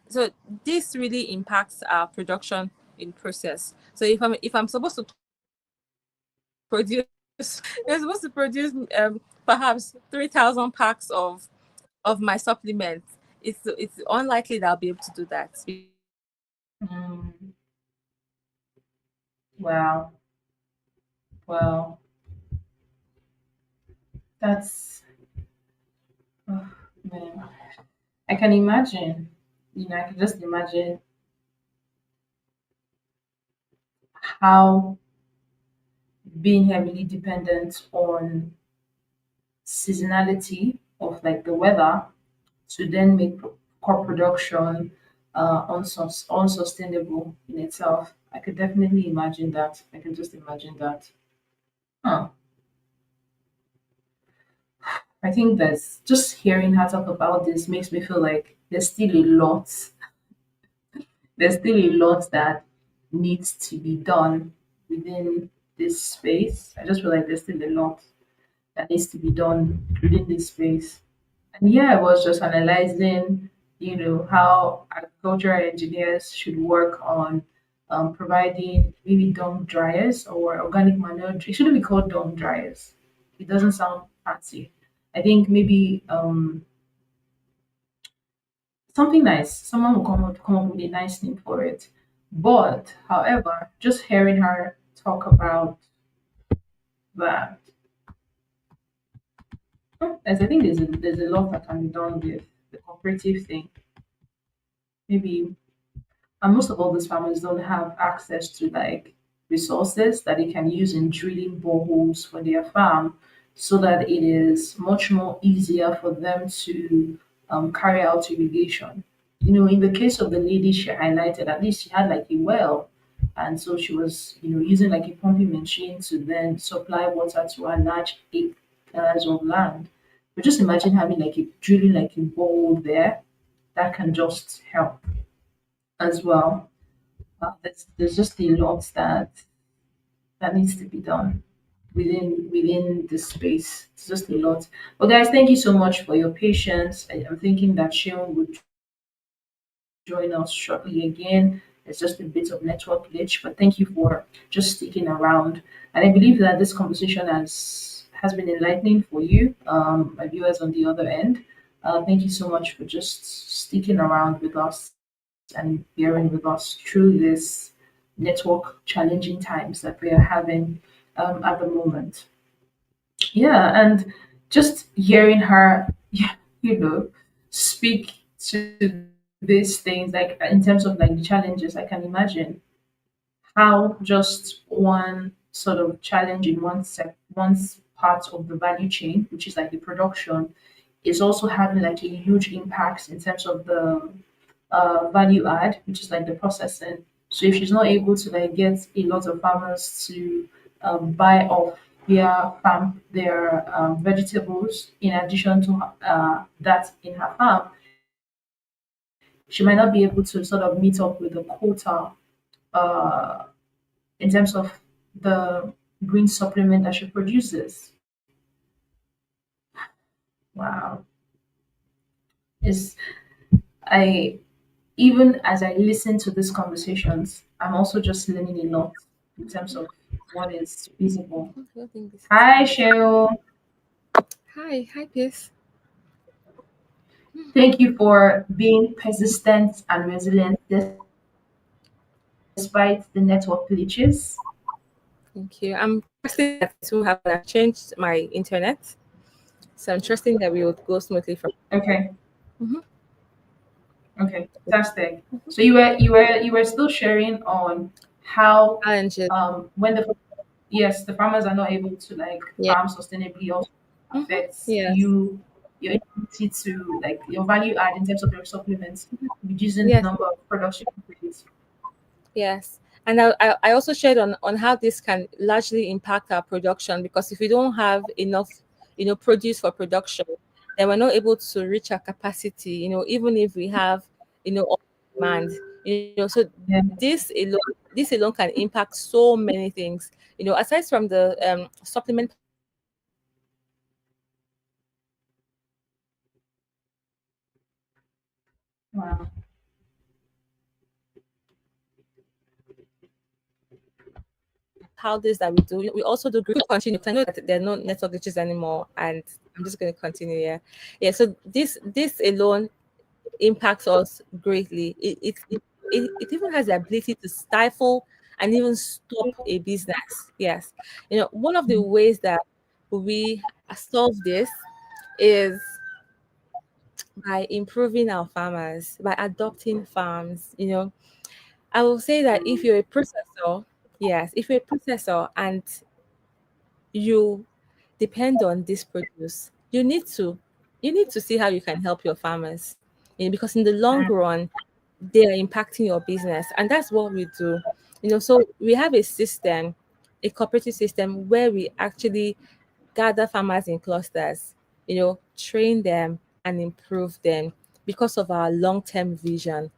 [SPEAKER 1] So this really impacts our production in process. So if I'm supposed to produce, you're supposed to produce perhaps 3,000 packs of my supplements. It's unlikely that I'll be able to do that because of the water.
[SPEAKER 2] Mm. Wow. Wow. That's, oh, man. I can imagine. I can just imagine how being heavily dependent on seasonality of like the weather to then make crop production unsustainable in itself. I could definitely imagine that. I can just imagine that. Huh. I think that's just hearing her talk about this makes me feel like there's still a lot that needs to be done within this space. I just feel like there's still a lot that needs to be done within this space. And yeah, I was just analyzing, how agricultural engineers should work on providing maybe dung dryers or organic manure. It shouldn't be called dung dryers. It doesn't sound fancy. I think maybe something nice. Someone will come up with a nice name for it. But however, just hearing her talk about that, I think there's a lot that can be done with the cooperative thing. Maybe and most of all these farmers don't have access to like resources that they can use in drilling boreholes for their farm so that it is much more easier for them to carry out irrigation. In the case of the lady she highlighted, at least she had like a well. And so she was, using like a pumping machine to then supply water to a large acres of land. But just imagine having like a drilling like a borehole there that can just help as well. There's just a lot that needs to be done within the space. It's just a lot. Well, guys, thank you so much for your patience. I'm thinking that Sharon would join us shortly again. It's just a bit of network glitch, but thank you for just sticking around. And I believe that this conversation has been enlightening for you, my viewers on the other end. Thank you so much for just sticking around with us and bearing with us through this network challenging times that we are having at the moment. Yeah, and just hearing her, yeah, speak to these things, like in terms of like the challenges, I can imagine. how just one sort of challenge in one's part of the value chain, which is like the production, is also having like a huge impact in terms of the value add, which is like the processing. So if she's not able to like get a lot of farmers to buy off their farm, their vegetables, in addition to that in her farm, she might not be able to sort of meet up with the quota uh, in terms of the green supplement that she produces. Wow. Is I even as I listen to these conversations, I'm also just learning a lot in terms of what is feasible.
[SPEAKER 1] I don't think this is
[SPEAKER 2] Hi,
[SPEAKER 1] on.
[SPEAKER 2] Cheryl.
[SPEAKER 1] Hi, Peace.
[SPEAKER 2] Thank you for being persistent and resilient despite the network glitches.
[SPEAKER 1] Thank you. I'm trusting that it will happen. I've changed my internet, so I'm trusting that we would go smoothly from.
[SPEAKER 2] Okay,
[SPEAKER 1] Mhm.
[SPEAKER 2] okay, fantastic. So you were still sharing on how
[SPEAKER 1] Challenges.
[SPEAKER 2] when the yes, the farmers are not able to like
[SPEAKER 1] Yeah.
[SPEAKER 2] farm sustainably also affects
[SPEAKER 1] Yes.
[SPEAKER 2] you, your ability to like your value add in terms of your supplements, reducing the
[SPEAKER 1] Yes.
[SPEAKER 2] number of production rates.
[SPEAKER 1] Yes. And I also shared on how this can largely impact our production, because if we don't have enough, produce for production, then we're not able to reach our capacity, even if we have, all the demand. So
[SPEAKER 2] Yeah.
[SPEAKER 1] this alone can impact so many things. Aside from the supplement part of it,
[SPEAKER 2] Wow.
[SPEAKER 1] how this that we do, we also do continue. 'Cause I know that there are no network glitches anymore, and I'm just going to continue. Yeah. So this alone impacts us greatly. It even has the ability to stifle and even stop a business. Yes. One of the ways that we solve this is by improving our farmers, by adopting farms. I will say that if you're a processor, yes, if you're a processor and you depend on this produce, you need to see how you can help your farmers. Because in the long run, they are impacting your business, and that's what we do. So we have a system, a cooperative system, where we actually gather farmers in clusters, train them and improve them because of our long-term vision.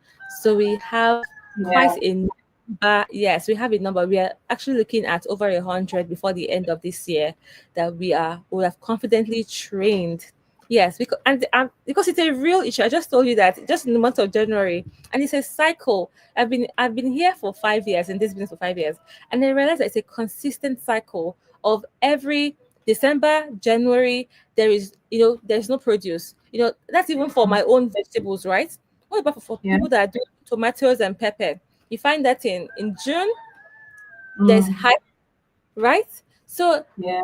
[SPEAKER 1] So we have quite
[SPEAKER 2] Yeah.
[SPEAKER 1] a number. Yes, we have a number. We are actually looking at over 100 before the end of this year that we have confidently trained. Yes, because it's a real issue. I just told you that just in the month of January, and it's a cycle. I've been here for 5 years in this business for 5 years, and I realized that it's a consistent cycle of every December, January, there's no produce. That's even for my own vegetables, right? What about for
[SPEAKER 2] Yeah.
[SPEAKER 1] people that are doing tomatoes and pepper? You find that in June, there's
[SPEAKER 2] Mm.
[SPEAKER 1] hype, right? So
[SPEAKER 2] Yeah.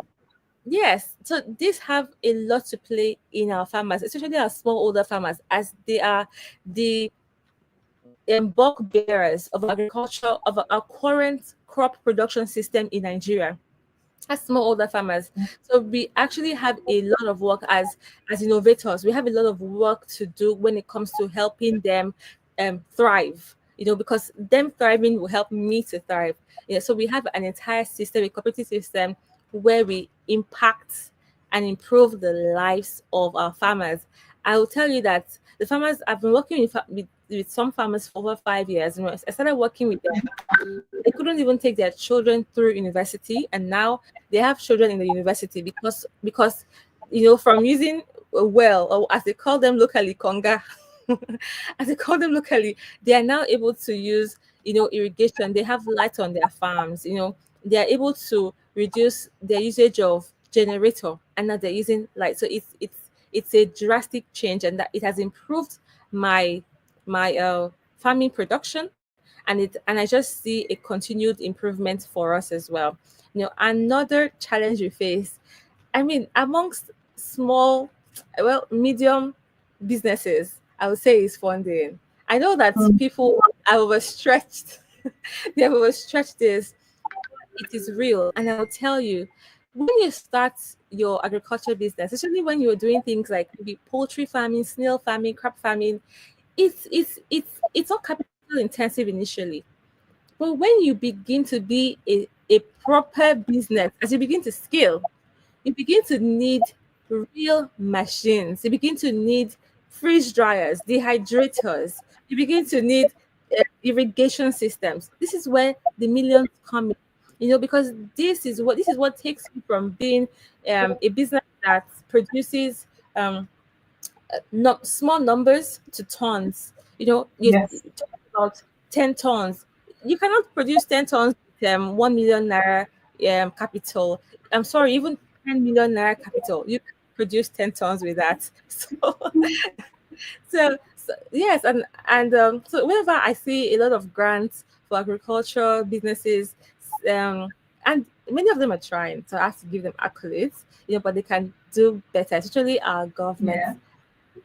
[SPEAKER 1] yes, so these have a lot to play in our farmers, especially our small older farmers, as they are the bulk bearers of agriculture of our current crop production system in Nigeria as smallholder farmers. So we actually have a lot of work as innovators. We have a lot of work to do when it comes to helping them thrive. Because them thriving will help me to thrive. So we have an entire system, a cooperative system, where we impact and improve the lives of our farmers. I will tell you that the farmers I've been working with some farmers for over 5 years. I started working with them. They couldn't even take their children through university, and now they have children in the university because from using a well, or as they call them locally, conga, as they call them locally, they are now able to use irrigation. They have light on their farms. They are able to reduce their usage of generator, and now they're using light. So it's a drastic change, and that it has improved my farming production, and I just see a continued improvement for us as well. Another challenge we face, I mean, amongst small, well, medium businesses, I would say is funding. I know that
[SPEAKER 2] Mm.
[SPEAKER 1] people are overstretched. Yeah, we will stretch this. It is real. And I'll tell you, when you start your agriculture business, especially when you're doing things like maybe poultry farming, snail farming, crab farming, it's all capital intensive initially. But when you begin to be a proper business, as you begin to scale, you begin to need real machines. You begin to need freeze dryers, dehydrators. You begin to need irrigation systems. This is where the millions come in. Because this is what takes you from being a business that produces um, no, small numbers to tons. You
[SPEAKER 2] Yes.
[SPEAKER 1] talk about 10 tons. You cannot produce 10 tons with 1 million naira capital. I'm sorry, even 10 million naira capital. You can produce 10 tons with that. So yes, and so whenever I see a lot of grants for agriculture businesses, and many of them are trying, so I have to give them accolades. But they can do better, especially our government
[SPEAKER 2] Yeah.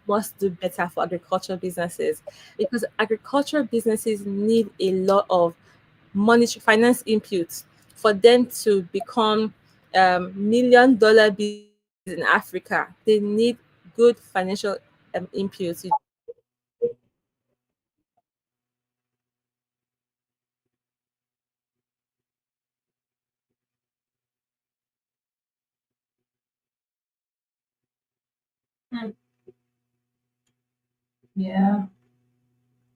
[SPEAKER 1] must do better for agriculture businesses, because agriculture businesses need a lot of monetary finance inputs for them to become $1 million businesses in Africa. They need good financial inputs.
[SPEAKER 2] Mm. Yeah.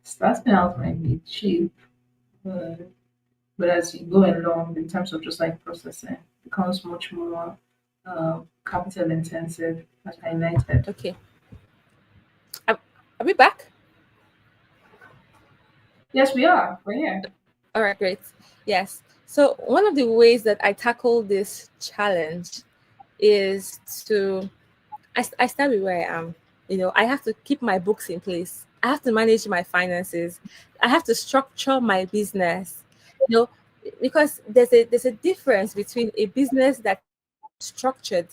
[SPEAKER 2] Starting out might be cheap, but, but as you go along, in terms of just like processing, it becomes much more capital intensive, as highlighted.
[SPEAKER 1] Okay, are, are we back?
[SPEAKER 2] Yes, we are. We're here.
[SPEAKER 1] All right, great. Yes. So one of the ways that I tackle this challenge is to I start with where I am. I have to keep my books in place. I have to manage my finances. I have to structure my business. You know, because there's a difference between a business that is structured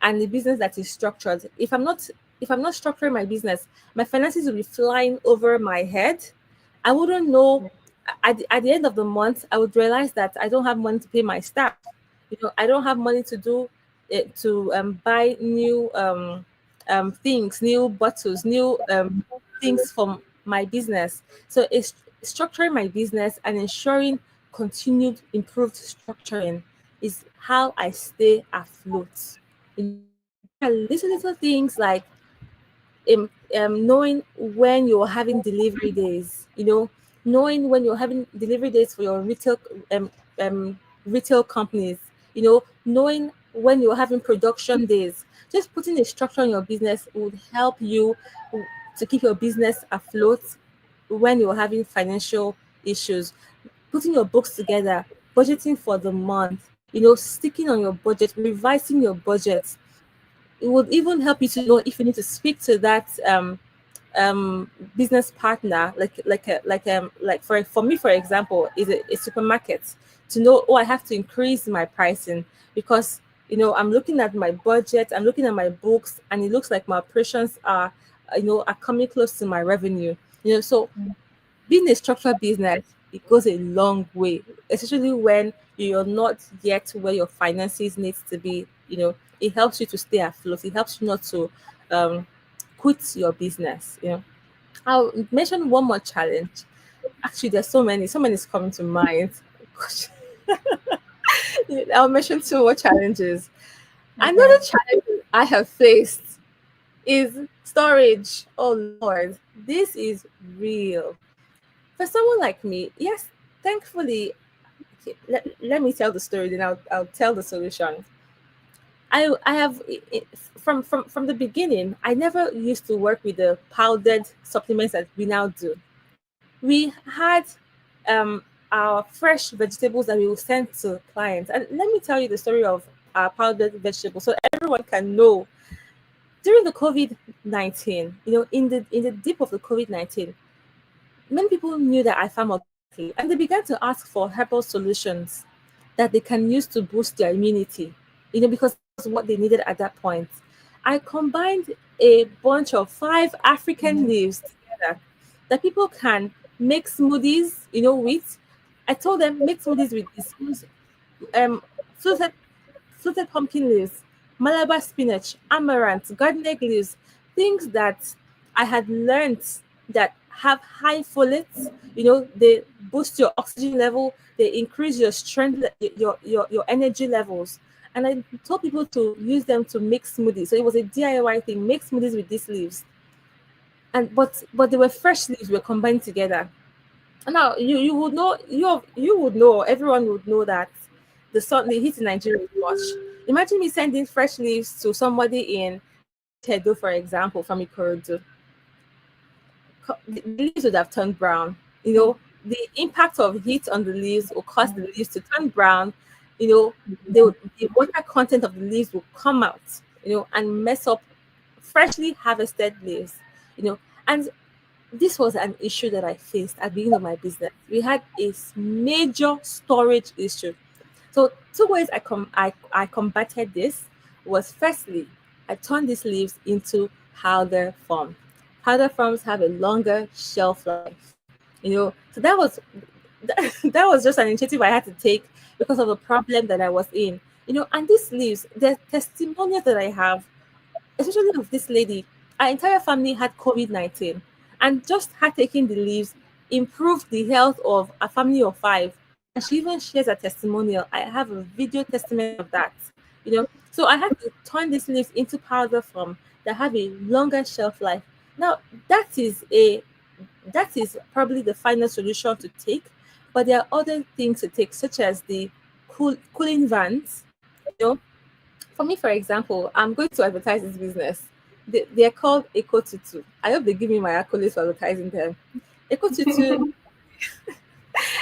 [SPEAKER 1] and a business that is structured. If I'm not structuring my business, my finances will be flying over my head. I wouldn't know. At the end of the month, I would realize that I don't have money to pay my staff. I don't have money to do it, to buy new things, new bottles, new things from my business. So it's structuring my business and ensuring continued improved structuring is how I stay afloat. Little things like knowing when you're having delivery days, knowing when you're having delivery days for your um, retail companies, knowing when you're having production days. Just putting a structure on your business would help you to keep your business afloat when you're having financial issues. Putting your books together, budgeting for the month, sticking on your budget, revising your budget. It would even help you to know if you need to speak to that business partner, like for me, for example, is a supermarket, to know, oh, I have to increase my pricing because I'm looking at my budget, I'm looking at my books, and it looks like my operations are coming close to my revenue. So being a structured business, it goes a long way, especially when you're not yet where your finances needs to be. It helps you to stay afloat. It helps you not to um, quit your business. I'll mention one more challenge. Actually, there's so many is coming to mind. Gosh. I'll mention two more challenges. Another
[SPEAKER 2] Okay.
[SPEAKER 1] challenge I have faced is storage. Oh Lord, this is real. For someone like me, yes, thankfully, okay, let me tell the story, then I'll tell the solution. I have from the beginning, I never used to work with the powdered supplements that we now do. We had um, our fresh vegetables that we will send to clients. And let me tell you the story of our powdered vegetables so everyone can know. During the COVID-19, in the deep of the COVID-19, many people knew that I farm organically, and they began to ask for herbal solutions that they can use to boost their immunity, because that was what they needed at that point. I combined a bunch of 5 African
[SPEAKER 2] Yeah.
[SPEAKER 1] leaves together that people can make smoothies, with. I told them make smoothies with this. Use um fluted pumpkin leaves, Malabar spinach, amaranth, garden egg leaves, things that I had learned that have high folates. They boost your oxygen level, they increase your strength, your energy levels. And I told people to use them to make smoothies. So it was a DIY thing. Make smoothies with these leaves, and but they were fresh leaves were combined together. Now you would know, you would know, everyone would know that the heat in Nigeria is much. Imagine me sending fresh leaves to somebody in Tedo, for example, from Ikorodu. The leaves would have turned brown. The impact of heat on the leaves will cause the leaves to turn brown. The water content of the leaves will come out, and mess up freshly harvested leaves. And this was an issue that I faced at the beginning of my business. We had a major storage issue. So two ways I combated this was, firstly, I turned these leaves into powder form. Powder forms have a longer shelf life. So that was just an initiative I had to take because of the problem that I was in. And these leaves, the testimonials that I have, especially of this lady, our entire family had COVID-19, and just her taking the leaves improved the health of a family of five. And she even shares a testimonial. I have a video testimony of that. So I had to turn these leaves into powder form that have a longer shelf life. Now that is a that is probably the final solution to take, but there are other things to take, such as the cooling vans. You know, for me, for example, I'm going to advertise this business. They're called Eco Tutu. I hope they give me my accolades for advertising them. Eco Tutu,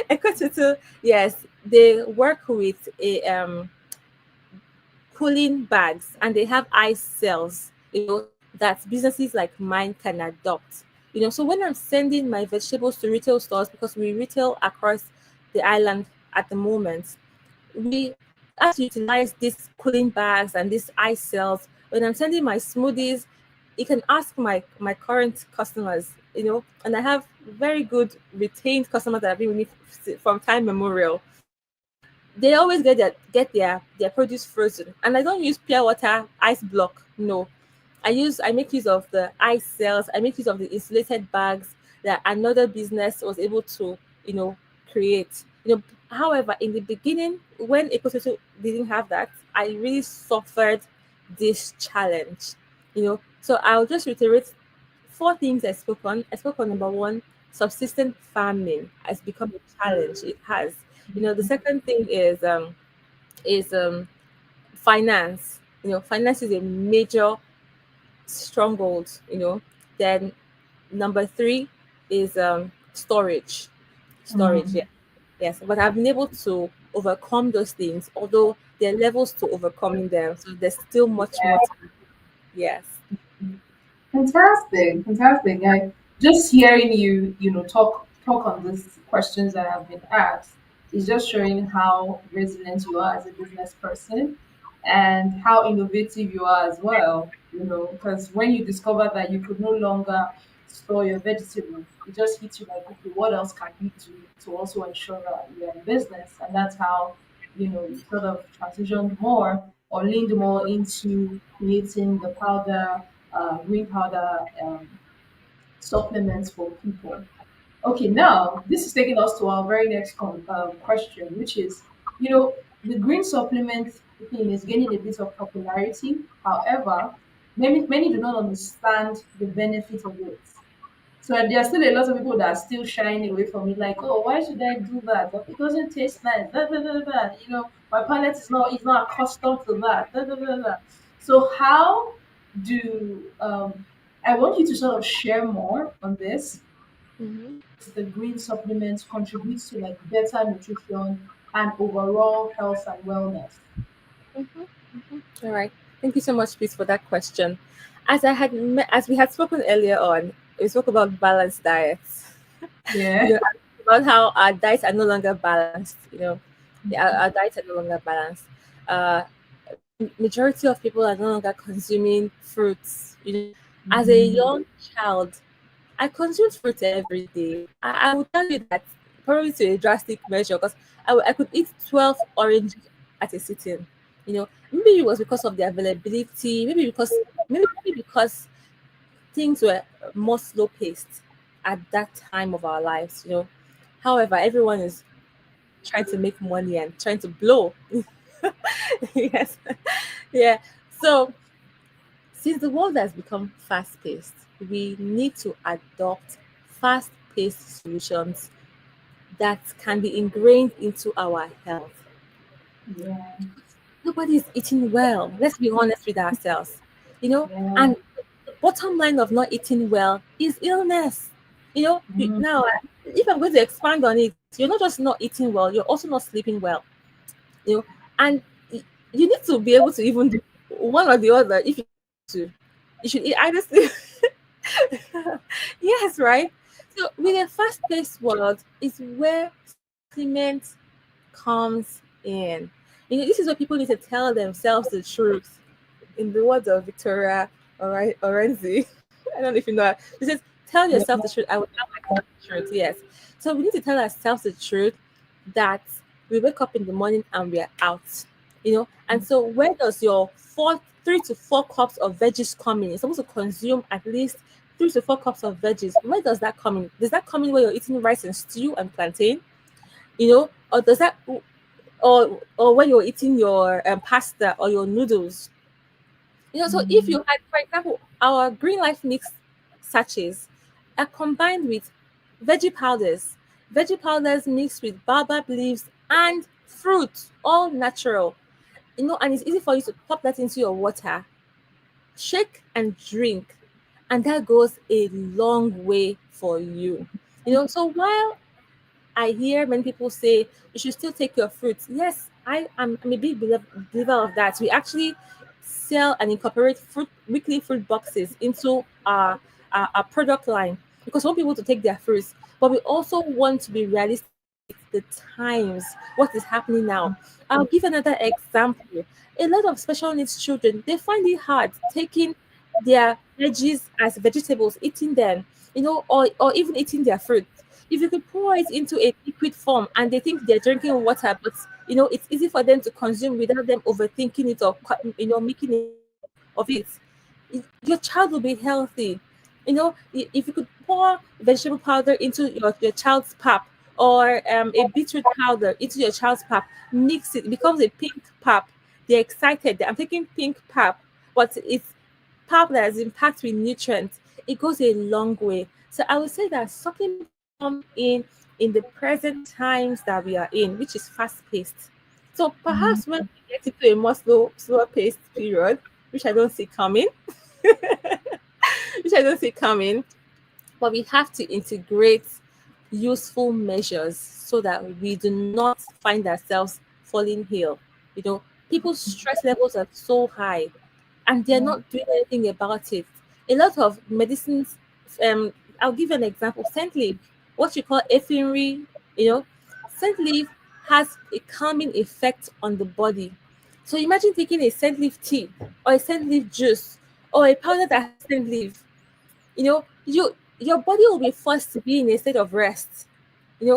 [SPEAKER 1] Eco Tutu, yes, they work with a cooling bags, and they have ice cells, that businesses like mine can adopt. So when I'm sending my vegetables to retail stores, because we retail across the island at the moment, we have to utilize these cooling bags and these ice cells. When I'm sending my smoothies, you can ask my current customers, and I have very good retained customers that have been with me from time memorial. They always get their produce frozen, and I don't use pure water ice block. No, I make use of the ice cells. I make use of the insulated bags that another business was able to, create. However, in the beginning, when Ecosoto didn't have that, I really suffered this challenge. So I'll just reiterate four things I spoke on. I spoke on number one, subsistent farming has become a challenge. It has. The second thing is finance. Finance is a major stronghold. Then number three is storage. Yeah, yes. But I've been able to overcome those things, although there are levels to overcoming them. So there's still much more to do. Yes.
[SPEAKER 2] Fantastic, fantastic. Just hearing you, talk on these questions that have been asked is just showing how resilient you are as a business person and how innovative you are as well. Because when you discover that you could no longer store your vegetables, it just hits you like, okay, what else can you do to also ensure that you're in business? And that's how, you sort of transitioned more or leaned more into creating the powder green powder supplements for people. Okay, now this is taking us to our very next question, which is, the green supplement thing is gaining a bit of popularity. However, many do not understand the benefit of it. So there are still a lot of people that are still shying away from it, like, oh, why should I do that? It doesn't taste nice. Da, da, da, da. My palate is not accustomed to that. Da, da, da, da. So how do I want you to sort of share more on this?
[SPEAKER 1] Mm-hmm.
[SPEAKER 2] The green supplements contributes to like better nutrition and overall health and wellness.
[SPEAKER 1] Mm-hmm. All right. Thank you so much, please, for that question. As we had spoken earlier on, we spoke about balanced diets.
[SPEAKER 2] Yeah.
[SPEAKER 1] About how our diets are no longer balanced. Yeah, our diets are no longer balanced. Uh, Majority of people are no longer consuming fruits. As a
[SPEAKER 2] Mhm.
[SPEAKER 1] young child, I consumed fruit every day. I will tell you that probably to a drastic measure, because I could eat 12 oranges at a sitting. Maybe it was because of the availability, maybe because things were more slow paced at that time of our lives. However, everyone is trying to make money and trying to blow. Yes. Yeah. So since the world has become fast paced, we need to adopt fast paced solutions that can be ingrained into our health.
[SPEAKER 2] Yeah.
[SPEAKER 1] Nobody is eating well. Let's be honest with ourselves.
[SPEAKER 2] Yeah.
[SPEAKER 1] And the bottom line of not eating well is illness.
[SPEAKER 2] Mm.
[SPEAKER 1] Now, if I'm going to expand on it, you're not just not eating well, you're also not sleeping well. And you need to be able to even do one or the other. If you to, you should either sleep. Yes, right. So with a fast-paced world is where supplement comes in. This is where people need to tell themselves the truth. In the words of Victoria Orenzi, I don't know if you know her. She says, "Tell
[SPEAKER 2] Yeah.
[SPEAKER 1] yourself the truth. I will tell myself the truth." Yes. So we need to tell ourselves the truth that we wake up in the morning and we are out. And so where does your 3 to 4 cups of veggies come in? You're supposed to consume at least 3 to 4 cups of veggies. Where does that come in? Does that come in where you're eating rice and stew and plantain? Or does that, or when you're eating your pasta or your noodles? So if
[SPEAKER 2] Mm.
[SPEAKER 1] you had, for example, our Green Life Mix sachets are combined with veggie powders, mixed with baobab leaves and fruit, all natural. And it's easy for you to pop that into your water, shake and drink, and that goes a long way for you. So while I hear many people say you should still take your fruits. Yes, I'm a big believer of that. We actually sell and incorporate weekly fruit boxes into our product line because we want people to take their fruits, but we also want to be realistic with the times, what is happening now. I'll give another example. A lot of special needs children, they find it hard taking their veggies as vegetables, eating them, or even eating their fruit. If you could pour it into a liquid form and they think they're drinking water, but it's easy for them to consume without them overthinking it or making a of it, your child will be healthy. If you could pour vegetable powder into your child's pap, or a beetroot powder into your child's pap, mix it becomes a pink pap. They're excited. I'm taking pink pap, but it's pap that is packed with nutrients. It goes a long way. So I would say that supplements come in the present times that we are in, which is fast paced. So
[SPEAKER 2] Mm.
[SPEAKER 1] perhaps when we get into a more slower paced period, which I don't see coming, which I don't see coming, but we have to integrate useful measures so that we do not find ourselves falling ill. People's stress levels are so high and they're
[SPEAKER 2] Yeah.
[SPEAKER 1] not doing anything about it. A lot of medicines, I'll give you an example. Scent leaf, what you call ephedrine, scent leaf has a calming effect on the body. So imagine taking a scent leaf tea or a scent leaf juice or a powder that has scent leaf. Your body will be forced to be in a state of rest.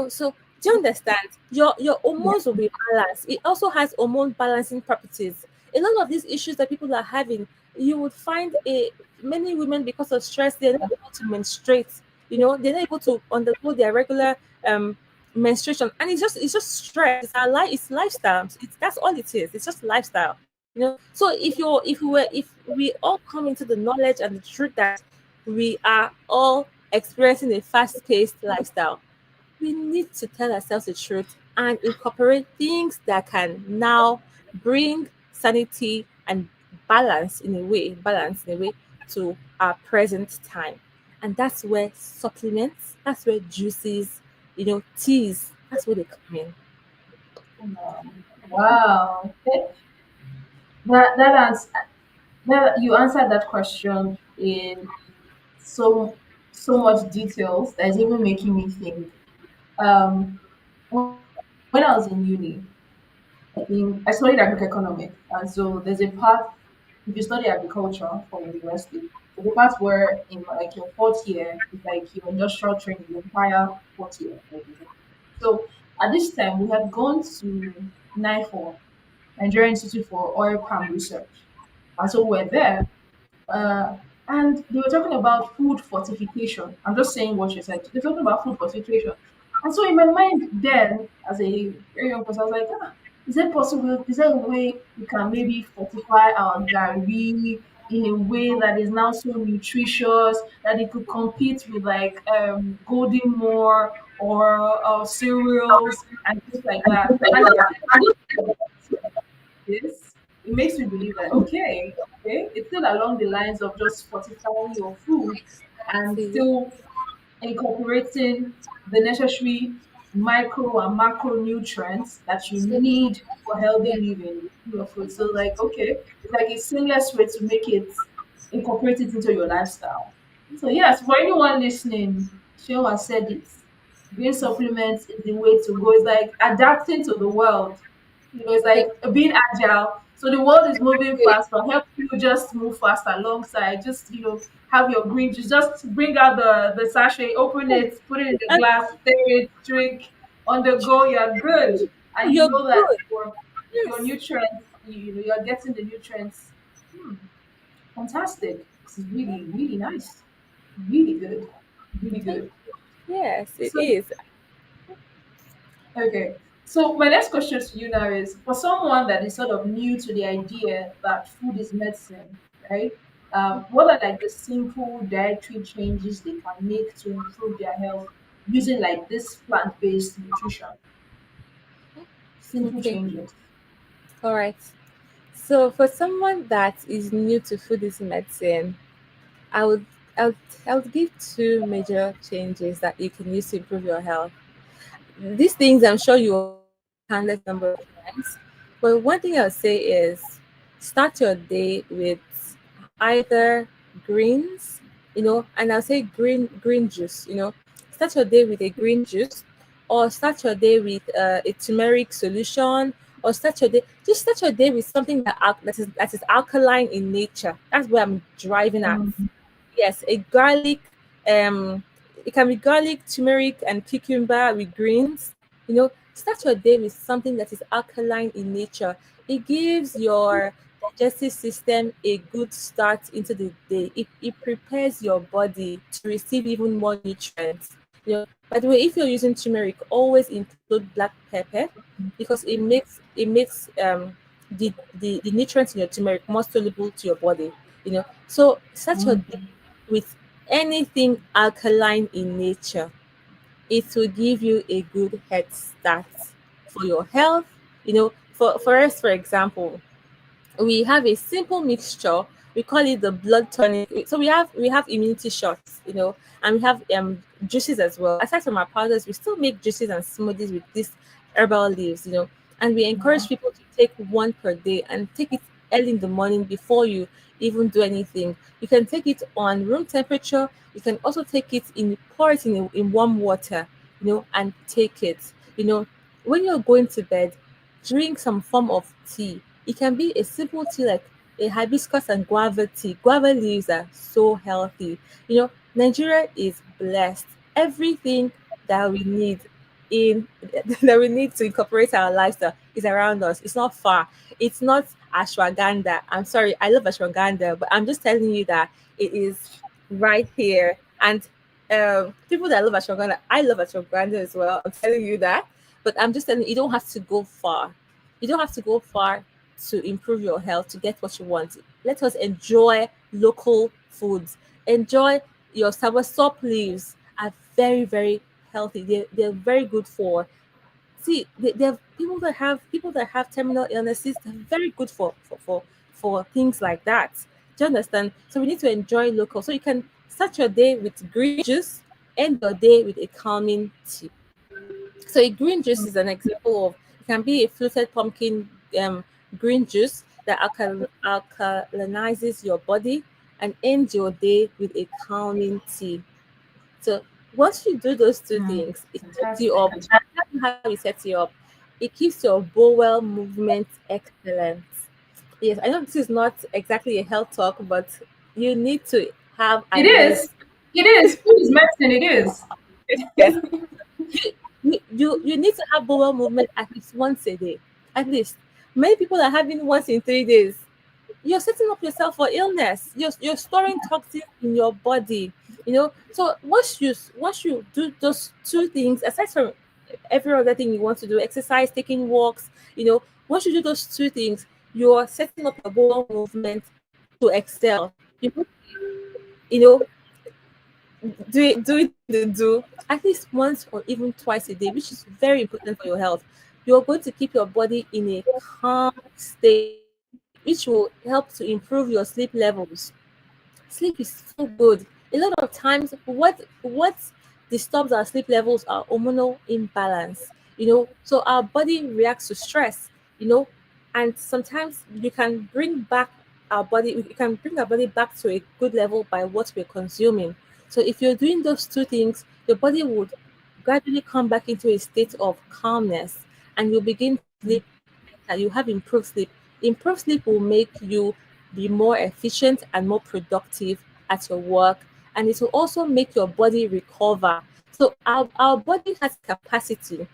[SPEAKER 1] So do you understand? Your
[SPEAKER 2] Yeah.
[SPEAKER 1] hormones will be balanced. It also has hormone balancing properties. A lot of these issues that people are having, you would find a many women, because of stress, they're not able to menstruate. They're not able to undergo their regular um menstruation, and it's just stress. It's our life. It's lifestyle. That's all it is. It's just lifestyle. So if we all come into the knowledge and the truth that we are all experiencing a fast-paced lifestyle, we need to tell ourselves the truth and incorporate things that can now bring sanity and balance in a way to our present time. And that's where supplements, that's where juices, teas, that's where they come in.
[SPEAKER 2] Wow. That you answered that question in so so much details that is even making me think. Um, when I was in uni, I think I studied agric-economics, and so there's a part if you study agriculture for university. So the part where in like your fourth year is like your industrial training, the entire fourth year. Like, So at this time, we had gone to NIFOR, Nigerian Institute for Oil Palm Research. And so we're there, uh, and they were talking about food fortification. I'm just saying what you said. They're talking about food fortification. And so in my mind then, as a very young person, I was like, is it possible? Is there a way we can maybe fortify our gari in a way that is now so nutritious that it could compete with like golden more or cereals and things like that? And this, it makes me believe that okay, it's still along the lines of just fortifying your food and
[SPEAKER 1] See,
[SPEAKER 2] still incorporating the necessary micro and macronutrients that you
[SPEAKER 1] so,
[SPEAKER 2] need for healthy
[SPEAKER 1] yeah,
[SPEAKER 2] living in your food. So like okay, it's like a seamless way to make it incorporate it into your lifestyle. So yes, for anyone listening, Sheila has said it. Green supplements is the way to go. It's like adapting to the world. It's
[SPEAKER 1] yeah,
[SPEAKER 2] like being agile. So the world is moving fast, but help you just move fast alongside. Just have your green juice. Just bring out the sachet, open it, put it in the
[SPEAKER 1] and
[SPEAKER 2] glass, stir it, drink. On the go, you're good, and you
[SPEAKER 1] you're
[SPEAKER 2] know that
[SPEAKER 1] good.
[SPEAKER 2] your
[SPEAKER 1] Yes.
[SPEAKER 2] nutrients. You're getting the nutrients. Hmm, fantastic. This is really really nice. Really good. Really
[SPEAKER 1] Thank
[SPEAKER 2] good.
[SPEAKER 1] you. Yes, it
[SPEAKER 2] So
[SPEAKER 1] is.
[SPEAKER 2] okay. So my next question to you now is for someone that is sort of new to the idea that food is medicine, right? What are like the simple dietary changes they can make to improve their health using like this plant-based nutrition? Simple
[SPEAKER 1] Okay.
[SPEAKER 2] changes.
[SPEAKER 1] All right. So for someone that is new to food is medicine, I would I would I would give two major changes that you can use to improve your health. These things I'm sure you have countless number of times. But one thing I'll say is start your day with either greens, and I'll say green juice, start your day with a green juice, or start your day with a turmeric solution, or start your day with something that is alkaline in nature. That's where I'm driving at.
[SPEAKER 2] Mm,
[SPEAKER 1] Yes, a garlic, um, it can be garlic, turmeric, and cucumber with greens. Start your day with something that is alkaline in nature. It gives your digestive system a good start into the day. It prepares your body to receive even more nutrients. By the way, if you're using turmeric, always include black pepper because it makes the nutrients in your turmeric more soluble to your body. So start your day
[SPEAKER 2] mm,
[SPEAKER 1] with anything alkaline in nature. It will give you a good head start for your health. For us, for example, we have a simple mixture. We call it the blood tonic. So we have immunity shots, and we have juices as well. Aside from our powders, we still make juices and smoothies with these herbal leaves, and we encourage
[SPEAKER 2] wow.
[SPEAKER 1] people to take one per day and take it early in the morning before you even do anything. You can take it on room temperature. You can also take it pour it in warm water, and take it. When you're going to bed, drink some form of tea. It can be a simple tea like a hibiscus and guava tea. Guava leaves are so healthy. Nigeria is blessed. Everything that we need in that we need to incorporate our lifestyle is around us. It's not far. It's not ashwagandha. I'm sorry, I love ashwagandha, but I'm just telling you that it is right here. And people that love ashwagandha, I love ashwagandha as well. I'm telling you that. But I'm just telling you, you don't have to go far. You don't have to go far to improve your health to get what you want. Let us enjoy local foods. Enjoy your soursop leaves are very, very healthy. They're very good for see they have people that have terminal illnesses. They're very good for things like that. Do you understand? So we need to enjoy local. So you can start your day with green juice, end your day with a calming tea. So a green juice is an example of it can be a fluted pumpkin green juice that alkalinizes your body and ends your day with a calming tea. So once you do those two
[SPEAKER 2] Mm,
[SPEAKER 1] things, it sets you
[SPEAKER 2] fantastic.
[SPEAKER 1] up. How it sets you up, it keeps your bowel movement excellent. Yes, I know this is not exactly a health talk, but you need to have
[SPEAKER 2] It
[SPEAKER 1] at
[SPEAKER 2] is.
[SPEAKER 1] least
[SPEAKER 2] It is. Food is medicine. It is.
[SPEAKER 1] yes. You need to have bowel movement at least once a day. At least. Many people are having once in 3 days. You're setting up yourself for illness. You're storing toxins in your body. So once you do those two things, aside from every other thing you want to do, exercise, taking walks, once you do those two things, you're setting up your bowel movement to excel. You know, you know, do the do at least once or even twice a day, which is very important for your health. You're going to keep your body in a calm state, which will help to improve your sleep levels. Sleep is so good. A lot of times, what disturbs our sleep levels are hormonal imbalance. So our body reacts to stress. And sometimes we can bring our body back to a good level by what we're consuming. So if you're doing those two things, your body would gradually come back into a state of calmness, and you'll begin to sleep better. You have improved sleep. Improved sleep will make you be more efficient and more productive at your work, and it will also make your body recover. So our body has capacity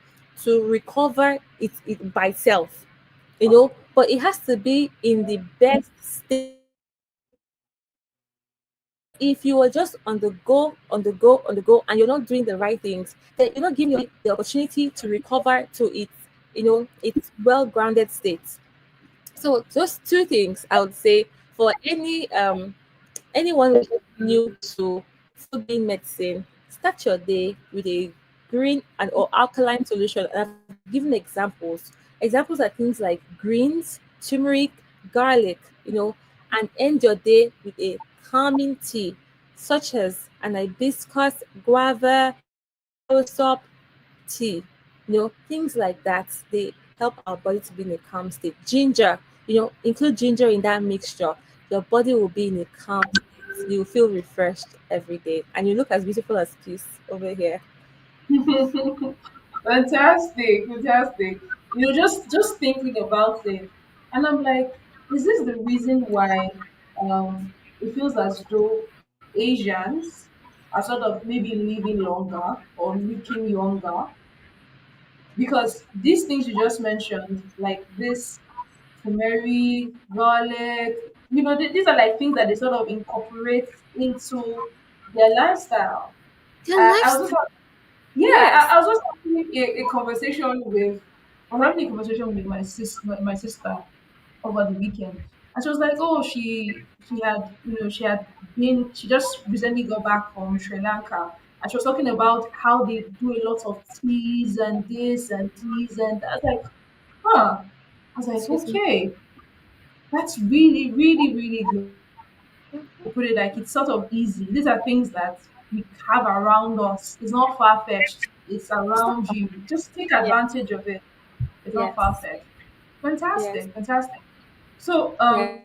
[SPEAKER 1] to recover it by itself, but it has to be in the best state possible. Because if you are just on the go, on the go, on the go, and you're not doing the right things, then you're not giving your body the opportunity to recover to its well grounded state. So those two things I would say for anyone who's new to food-based medicine, start your day with a green and or alkaline solution. And I've given examples. Examples are things like greens, turmeric, garlic, and end your day with a calming tea, such as an hibiscus, guava, soursop tea, things like that. They help our body to be in a calm state. Ginger, include ginger in that mixture. Your body will be in a calm state. You feel refreshed every day, and you look as beautiful as peace over here.
[SPEAKER 2] Fantastic, fantastic. Just thinking about it, and I'm like, is this the reason why it feels as though Asians are sort of maybe living longer or looking younger? Because these things you just mentioned, like this turmeric, garlic, these are like things that they sort of incorporate into their lifestyle.
[SPEAKER 1] Their
[SPEAKER 2] I was
[SPEAKER 1] lifestyle,
[SPEAKER 2] just yeah,
[SPEAKER 1] yes.
[SPEAKER 2] I was just having a conversation with I was having a conversation with my sister over the weekend. And she was like, oh, she had she had been she just recently got back from Sri Lanka, and she was talking about how they do a lot of teas and this and teas and that. I was like, huh. I was like,
[SPEAKER 1] Excuse me.
[SPEAKER 2] okay, that's really, really, really good. To put it like it's sort of easy. These are things that we have around us. It's not far fetched. It's
[SPEAKER 1] It's not.
[SPEAKER 2] around you. Just take
[SPEAKER 1] Yeah.
[SPEAKER 2] advantage of it. It's not far
[SPEAKER 1] Yes.
[SPEAKER 2] fetched.
[SPEAKER 1] Yes.
[SPEAKER 2] Fantastic, fantastic. So,
[SPEAKER 1] Yes.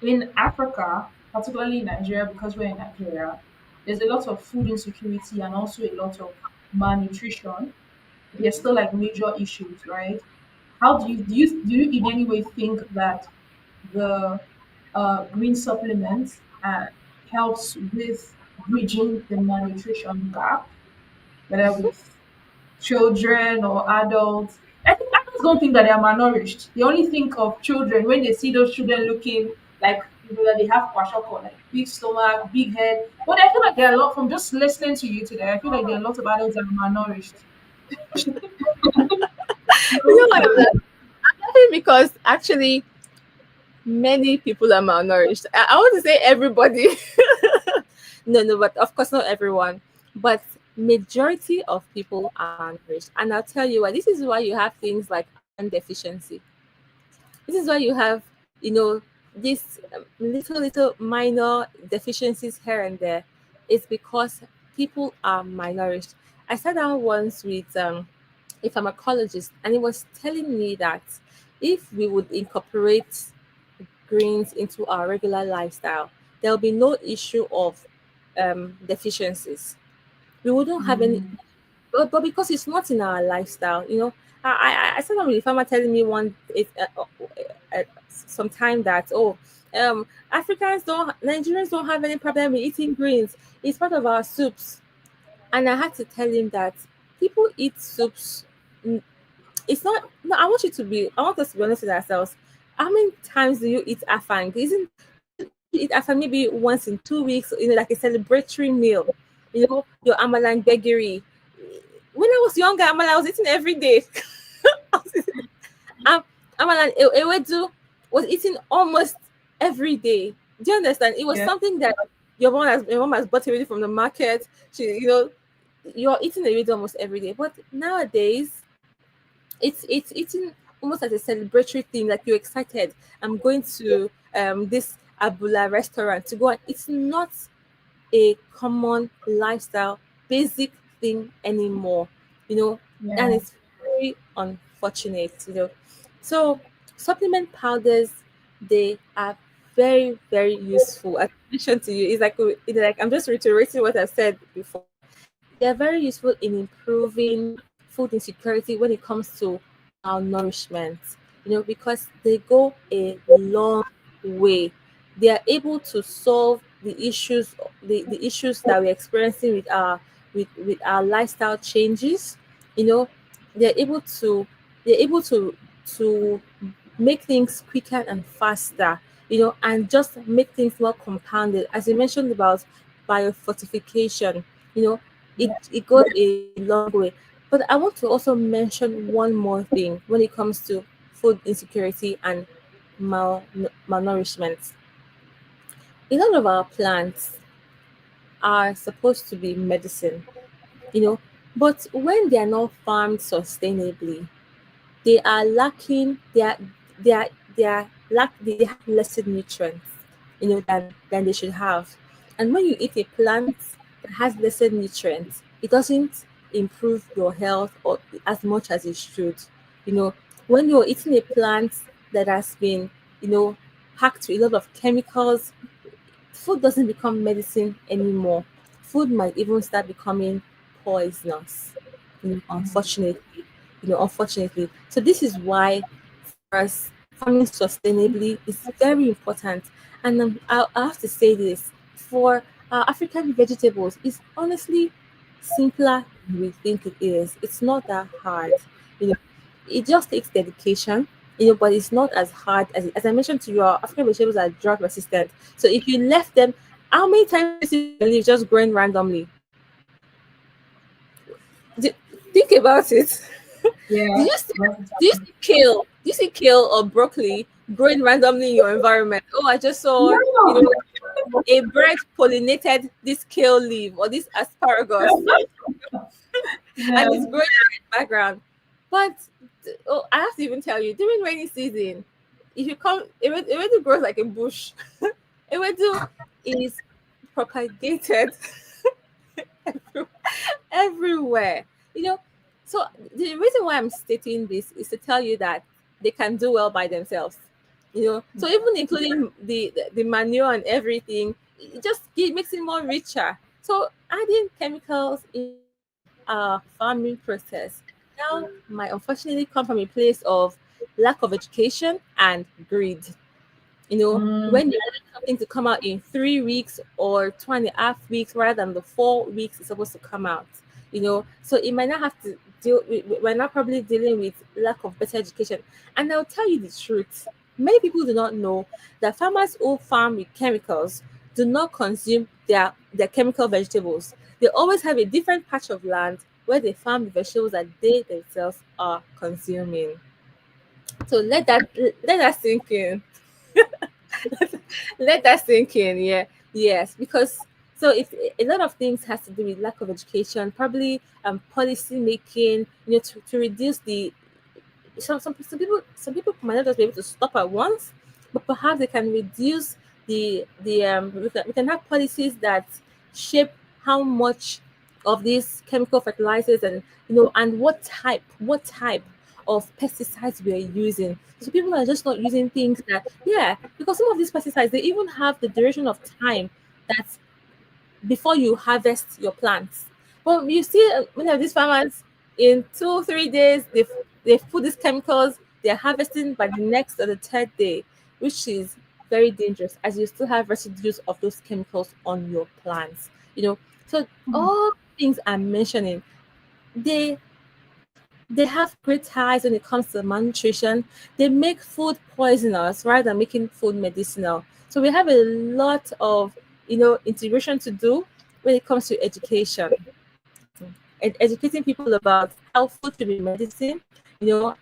[SPEAKER 2] in Africa, particularly in Nigeria, because we're in Nigeria, there's a lot of food insecurity and also a lot of malnutrition. There's still like major issues, right? How do you in any way think that the green supplements helps with bridging the malnutrition gap, whether with children or adults? I think adults don't think that they are malnourished. They only think of children when they see those children looking like that they have kwashiorkor, like big stomach, big head. But I feel like there are a lot from just listening to you today. I feel like there are a lot of adults that are malnourished.
[SPEAKER 1] You know why I'm laughing? Because actually, many people are malnourished. I want to say everybody. No, no, but of course not everyone. But majority of people are malnourished. And I'll tell you why. This is why you have things like iron deficiency. This is why you have, these little minor deficiencies here and there. It's because people are malnourished. I sat down once with a pharmacologist, and he was telling me that if we would incorporate greens into our regular lifestyle, there'll be no issue of deficiencies. We wouldn't have any,
[SPEAKER 2] Mm.
[SPEAKER 1] but because it's not in our lifestyle, I saw somebody farmer telling me some time that Nigerians don't have any problem with eating greens. It's part of our soups. And I had to tell him that people eat soups. mm, It's not. No, I want you to be. I want us to be honest with ourselves. How many times do you eat afang? Isn't you eat afang maybe once in 2 weeks? Like a celebratory meal. Your amala and begiri. When I was younger, amala I was eating every day. um, amala and ewedu was eating almost every day. Do you understand? It was
[SPEAKER 2] Yeah.
[SPEAKER 1] something that your mom has bought already from the market. You're eating ewedu almost every day. But nowadays, it's eating almost as a celebratory thing. Like you're excited. I'm going to this Abula restaurant to go. And it's not a common lifestyle basic thing anymore. You know, and
[SPEAKER 2] Yeah.
[SPEAKER 1] it's very unfortunate. So supplement powders, they are very very useful. As I mentioned to you, it's like I'm just reiterating what I've said before. They are very useful in improving food insecurity when it comes to malnourishment, because they go a long way. They are able to solve the issues that we're experiencing with our lifestyle changes. You know, they're able to they're able to make things quicker and faster, and just make things more compounded. As you mentioned about biofortification, you know, it goes a long way. But I want to also mention one more thing when it comes to food insecurity and malnourishment. A lot of our plants are supposed to be medicine, but when they are not farmed sustainably, they are lacking they are they have lesser nutrients, than they should have. And when you eat a plant that has lesser nutrients, it doesn't improve your health or as much as it should. When you're eating a plant that has been, packed with a lot of chemicals, food doesn't become medicine anymore. Food might even start becoming poisonous, unfortunately. So this is why for us, farming sustainably is very important. And I have to say this, for African vegetables, it's honestly simpler than we think it is. It's not that hard. You know, it just takes dedication. But it's not as hard as I mentioned to you. Our African vegetables are drought resistant. So if you left them, how many times do you see your leaves just growing randomly? D- think about it. Do
[SPEAKER 2] Yeah.
[SPEAKER 1] you see
[SPEAKER 2] Lots of
[SPEAKER 1] do you
[SPEAKER 2] time.
[SPEAKER 1] see kale? Do you see kale or broccoli growing randomly in your environment? Oh, I just saw,
[SPEAKER 2] No.
[SPEAKER 1] a bird pollinated this kale leaf or this asparagus and it's
[SPEAKER 2] No.
[SPEAKER 1] growing in the background. But I have to even tell you, during rainy season, if you come, it grows like a bush. Ewedu is propagated everywhere. You know, so the reason why I'm stating this is to tell you that they can do well by themselves. So even including the manure and everything, it just makes it more richer. So adding chemicals into our farming process now might unfortunately come from a place of lack of education and greed.
[SPEAKER 2] Mm,
[SPEAKER 1] When you want something to come out in 3 weeks or 2.5 weeks rather than the 4 weeks it's supposed to come out. So it might not have to we're not probably dealing with lack of better education. And I'll tell you the truth, many people do not know that farmers who farm with chemicals do not consume their chemical vegetables. They always have a different patch of land where they farm the vegetables that they themselves are consuming. So let that sink in. Let that sink in. Yeah, yes, because so if a lot of things has to do with lack of education, probably policy making, to reduce the some people might not just be able to stop at once, but perhaps they can reduce we can have policies that shape how much of these chemical fertilizers and what type of pesticides we are using. So people are just not using things that, yeah, because some of these pesticides, they even have the duration of time that before you harvest your plants. But you see, many of these farmers, in 2 3 days, they've put these chemicals. They're harvesting by the next or the third day, which is very dangerous, as you still have residues of those chemicals on your plants. So all things I'm mentioning, they they have great eyes when it comes to malnutrition. They make food poisonous rather than making food medicinal. So we have a lot of integration to do when it comes to education. Educating people about how food should be medicine,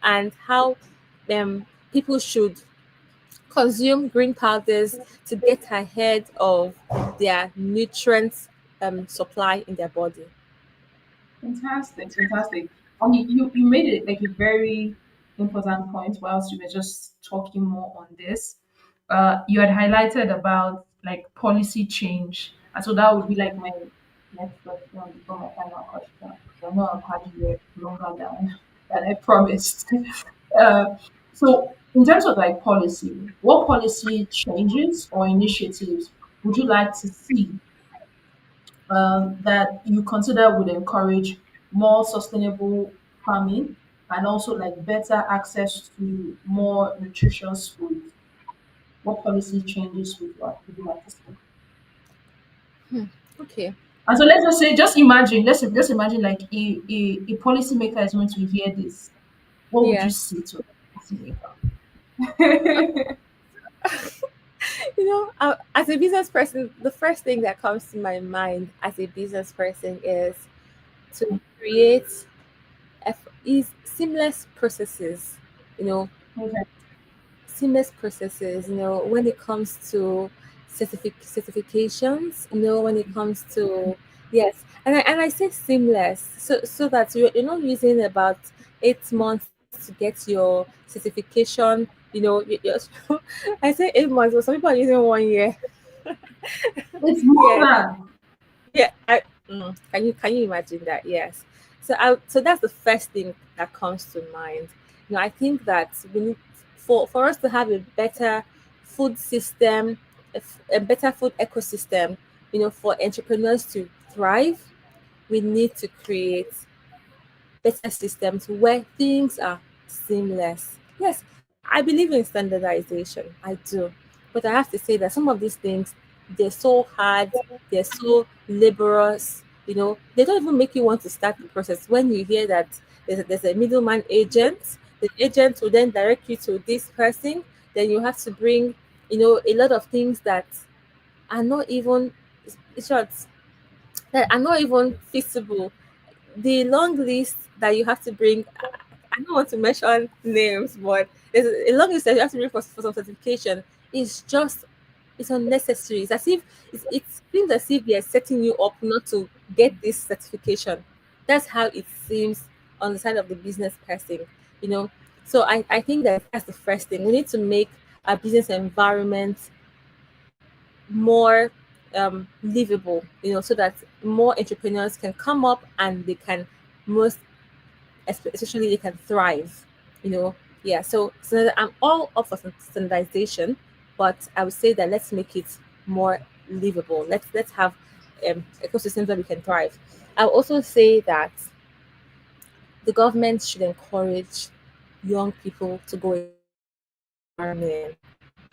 [SPEAKER 1] and how people should consume green powders to get ahead of their nutrients supply in their body.
[SPEAKER 2] Fantastic, fantastic. And you made it like a very important point whilst you were just talking more on this. You had highlighted about like policy change. And so that would be like my next question before my final question. I know I've had you here longer than I promised. Uh, so in terms of like policy, what policy changes or initiatives would you like to see that you consider would encourage more sustainable farming and also like better access to more nutritious foods? What policy changes would you like to see?
[SPEAKER 1] Okay.
[SPEAKER 2] And so let's just say, just imagine like a policymaker is going to hear this. What would you
[SPEAKER 1] Yeah.
[SPEAKER 2] say to a
[SPEAKER 1] Uh,
[SPEAKER 2] policymaker?
[SPEAKER 1] as a business person, the first thing that comes to my mind as a business person is to create is seamless processes. You know,
[SPEAKER 2] Okay.
[SPEAKER 1] seamless processes. When it comes to certifications. When it comes to yes, and I say seamless, so that you're not using about 8 months to get your certification. I say 8 months, but some people are using 1 year.
[SPEAKER 2] It's more
[SPEAKER 1] Yes.
[SPEAKER 2] than.
[SPEAKER 1] Yeah, can you imagine that? Yes. So that's the first thing that comes to mind. I think that we need for us to have a better food system, a better food ecosystem. For entrepreneurs to thrive, we need to create better systems where things are seamless. Yes, I believe in standardization. I do. But I have to say that some of these things, they're so hard, they're so laborious, they don't even make you want to start the process. When you hear that there's a middleman agent, the agent will then direct you to this person, then you have to bring, a lot of things that are not even, in short, that are not even feasible. The long list that you have to bring, I don't want to mention names, but there's a long list that you have to bring for some certification. Is just it's unnecessary. It's as if it seems as if they're setting you up not to get this certification. That's how it seems on the side of the business person, you know. So I think that that's the first thing. We need to make our business environment more livable, so that more entrepreneurs can come up and they can most especially they can thrive. you know yeah, so I'm all up for standardization, but I would say that let's make it more livable. Let's have ecosystems where we can thrive. I'll also say that the government should encourage young people to go farming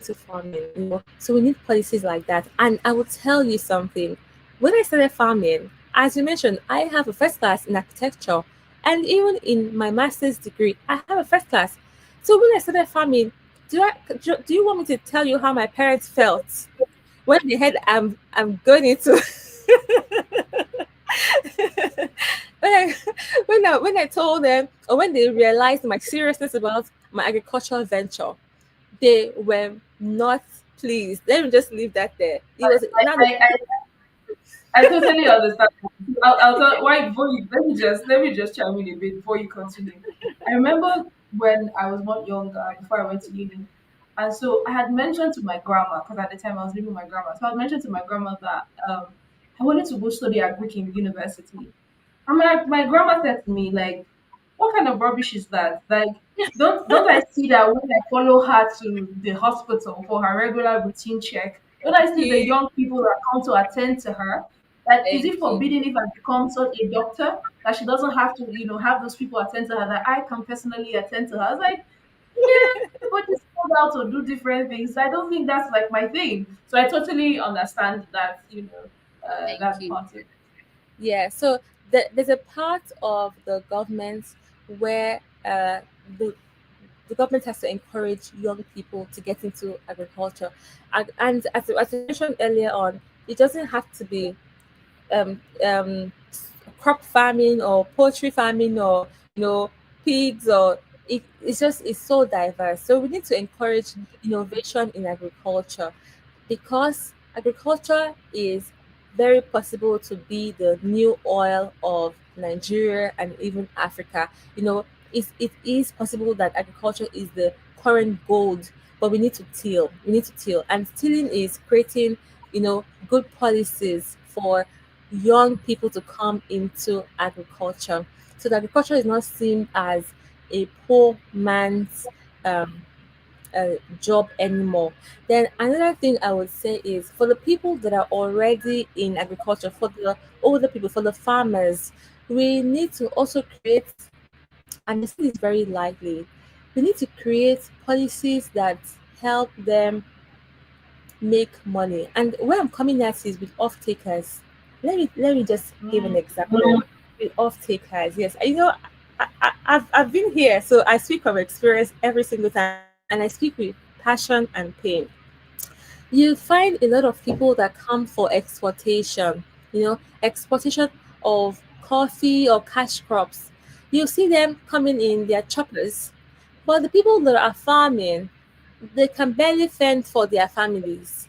[SPEAKER 1] so we need policies like that. And I will tell you something. When I started farming, as you mentioned, I have a first class in architecture, and even in my master's degree, I have a first class. So when I started farming, do you want me to tell you how my parents felt when they heard I'm going into when I when I told them, or when they realized my seriousness about my agricultural venture? They were not pleased. Let me just leave that there. It was
[SPEAKER 2] I,
[SPEAKER 1] now the
[SPEAKER 2] I, I totally understand. I'll tell why before you let me just chime in a bit before you continue. I remember when I was more younger, before I went to uni, and so I had mentioned to my grandma because at the time I was living with my grandma. So I had mentioned to my grandma that I wanted to go study agric in university. And my grandma said to me, like, what kind of rubbish is that? Like, don't I see that when I follow her to the hospital for her regular routine check? Don't I
[SPEAKER 1] thank
[SPEAKER 2] see the
[SPEAKER 1] you,
[SPEAKER 2] young people that come to attend to her? Like, is
[SPEAKER 1] thank
[SPEAKER 2] it
[SPEAKER 1] you,
[SPEAKER 2] forbidden if I become such a doctor that she doesn't have to, have those people attend to her that I can personally attend to her? I was like, yeah, everybody's called out to do different things. I don't think that's like my thing. So I totally understand that,
[SPEAKER 1] thank
[SPEAKER 2] that
[SPEAKER 1] you.
[SPEAKER 2] part of it.
[SPEAKER 1] Yeah. So there's a part of the government where the the government has to encourage young people to get into agriculture. And as I mentioned earlier on, it doesn't have to be um, um, crop farming or poultry farming or pigs or it's so diverse. So we need to encourage innovation in agriculture because agriculture is very possible to be the new oil of Nigeria and even Africa. It is possible that agriculture is the current gold, but we need to till. We need to till. And tilling is creating, good policies for young people to come into agriculture. So that agriculture is not seen as a poor man's um, job anymore. Then another thing I would say is for the people that are already in agriculture, for the older people, for the farmers, we need to also create, and I see this very likely, we need to create policies that help them make money. And where I'm coming at is with off takers. Let me just give an example with off takers. Yes, I've been here, so I speak from experience every single time, and I speak with passion and pain. You find a lot of people that come for exportation, exportation of coffee or cash crops. You see them coming in their choppers, but the people that are farming, they can barely fend for their families.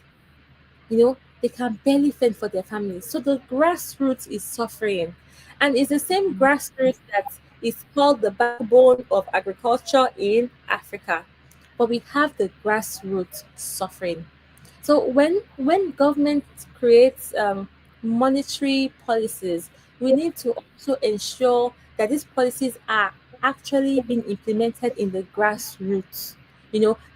[SPEAKER 1] They can barely fend for their families. So the grassroots is suffering. And it's the same grassroots that is called the backbone of agriculture in Africa. But we have the grassroots suffering. So when government creates monetary policies, we need to also ensure that these policies are actually being implemented in the grassroots.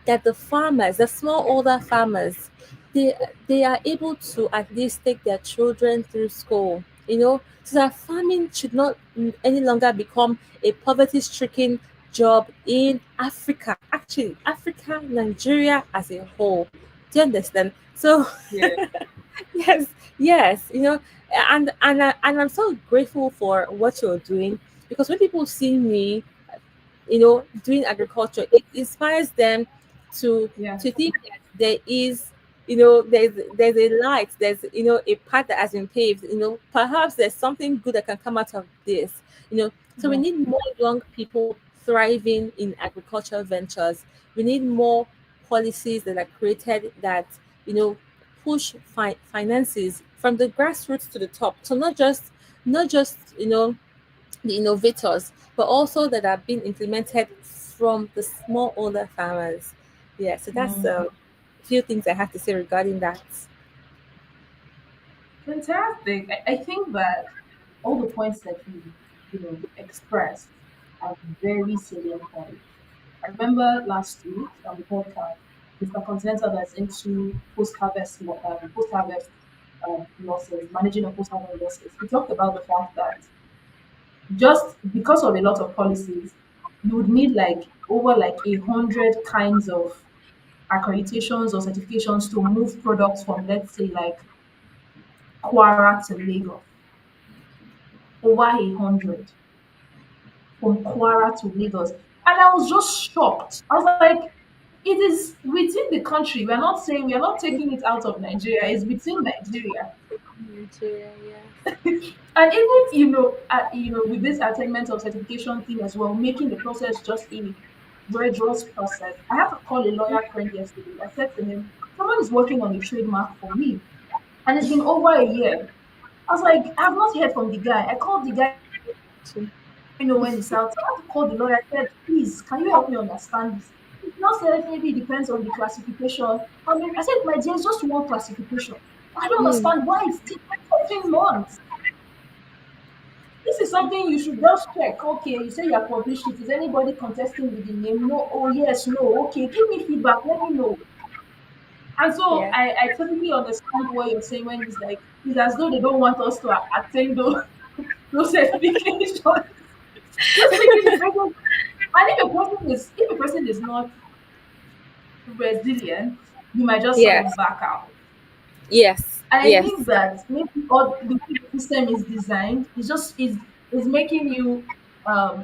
[SPEAKER 1] That the farmers, the smallholder farmers, they they are able to at least take their children through school. So that farming should not any longer become a poverty-stricken job in Africa. Actually, Africa, Nigeria as a whole. Do you understand? So
[SPEAKER 2] Yeah.
[SPEAKER 1] yes, yes, and I'm so grateful for what you're doing because when people see me, doing agriculture, it inspires them to
[SPEAKER 2] Yeah.
[SPEAKER 1] think that there is, there's a light, there's a path that has been paved. Perhaps there's something good that can come out of this. So we
[SPEAKER 2] Yeah.
[SPEAKER 1] need more young people thriving in agricultural ventures. We need more policies that are created that push finances from the grassroots to the top. So not just the innovators, but also that are being implemented from the smallholder farmers. Yeah, so that's
[SPEAKER 2] Mm.
[SPEAKER 1] a few things I have to say regarding that.
[SPEAKER 2] Fantastic. I think that all the points that you expressed are very salient points. I remember last week on the podcast, Mr. Continental that's into post-harvest losses, managing of post-harvest losses. He talked about the fact that just because of a lot of policies, you would need like over like 100 kinds of accreditations or certifications to move products from, let's say, like Kwara to Lagos. Over 100 from Kwara to Lagos. And I was just shocked. I was like, it is within the country. We are not saying, we are not taking it out of Nigeria. It's within Nigeria.
[SPEAKER 1] Nigeria, yes.
[SPEAKER 2] And even with this attainment of certification thing as well, making the process just a rigorous process. I had to call a lawyer friend yesterday. I said to him, someone is working on a trademark for me, and it's been over a year. I was like, I have not heard from the guy. I called the guy,
[SPEAKER 1] True.
[SPEAKER 2] when it's out. I had to call the lawyer. I said, please, can you help me understand this? He now said maybe it depends on the classification. I said, my dear, it's just one classification. I don't
[SPEAKER 1] Mm,
[SPEAKER 2] understand why it's taking 14 months. This is something you should just check. Okay, you say you have published it. Is anybody contesting with the name? No. Oh, yes, no. Okay, give me feedback. Let me know. And so
[SPEAKER 1] yeah.
[SPEAKER 2] I totally understand what you're saying when it's like, it's as though they don't want us to attain those certifications. Just making the person, and if a person is not resilient, you might just sort
[SPEAKER 1] Yes.
[SPEAKER 2] of back out.
[SPEAKER 1] Yes.
[SPEAKER 2] And I think
[SPEAKER 1] Yes.
[SPEAKER 2] that maybe all the way the system is designed is just is making you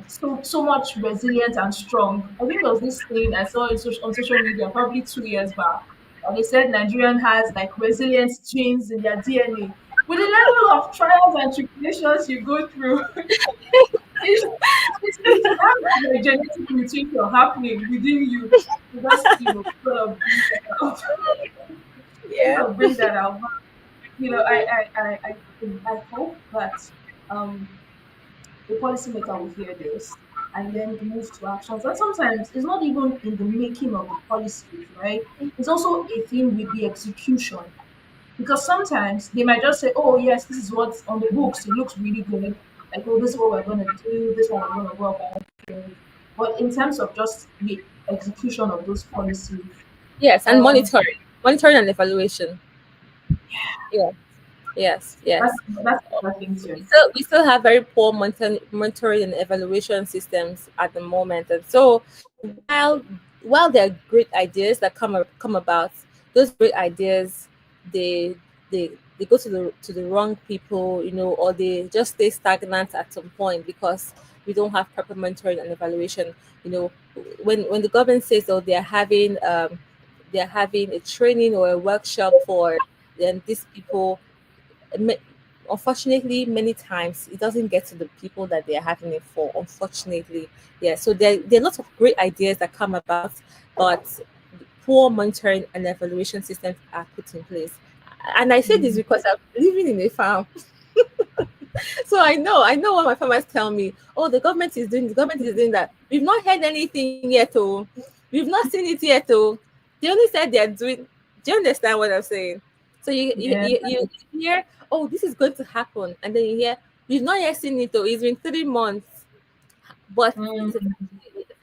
[SPEAKER 2] so much resilient and strong. I think there was this thing I saw on social media probably 2 years back. They said Nigerian has like resilience genes in their DNA. With the level of trials and tribulations you go through, it has like genetic mutation happening within you. You just sort of bring that out.
[SPEAKER 1] Yeah.
[SPEAKER 2] Sort of bring that out. I hope that um, the policymaker will hear this and then move to actions. And sometimes it's not even in the making of the policies, right? It's also a thing with the execution. Because sometimes they might just say, oh, yes, this is what's on the books. It looks really good. Like, oh, this is what we're going to do. This is what we're going to go about doing. But in terms of just the execution of those policies,
[SPEAKER 1] Yes. And
[SPEAKER 2] um,
[SPEAKER 1] monitoring and evaluation. Yeah. Yes.
[SPEAKER 2] that's
[SPEAKER 1] Yes.
[SPEAKER 2] that's another thing too.
[SPEAKER 1] We still have very poor monitoring and evaluation systems at the moment, and so while while there are great ideas that come about, those great ideas, they they go to the wrong people, or they just stay stagnant at some point because we don't have proper monitoring and evaluation. you know when the government says, oh, they're having a training or a workshop for then these people, ma- unfortunately many times it doesn't get to the people that they're having it for, unfortunately. Yeah, so there are lots of great ideas that come about, but poor monitoring and evaluation systems are put in place. And I say this
[SPEAKER 2] Mm.
[SPEAKER 1] because I'm living in a farm. So I know what my farmers tell me. Oh, the government is doing that. We've not heard anything yet, oh. We've not seen it yet, oh. They only said they're doing. Do you understand what I'm saying? So
[SPEAKER 2] Yeah.
[SPEAKER 1] you hear, oh, this is going to happen, and then you hear, we've not yet seen it, though. It's been 3 months, but it has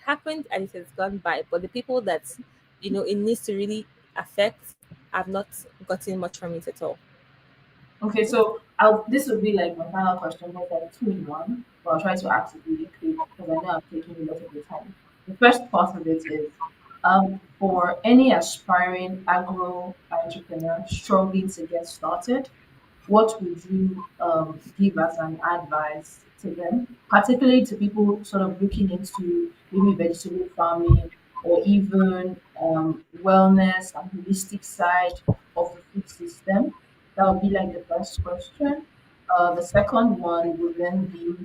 [SPEAKER 1] happened and it has gone by. But the people that it needs to really affect have not gotten much from it at all.
[SPEAKER 2] Okay, so this will be like my final question, but like two in one. But I'll try to ask it really quick because I know I'm taking a lot of your time. The first part of it is for any aspiring agro entrepreneur struggling to get started, what would you give as an advice to them, particularly to people sort of looking into maybe vegetable farming or even wellness and holistic side of the food system? That would be like the first question. The second one would then be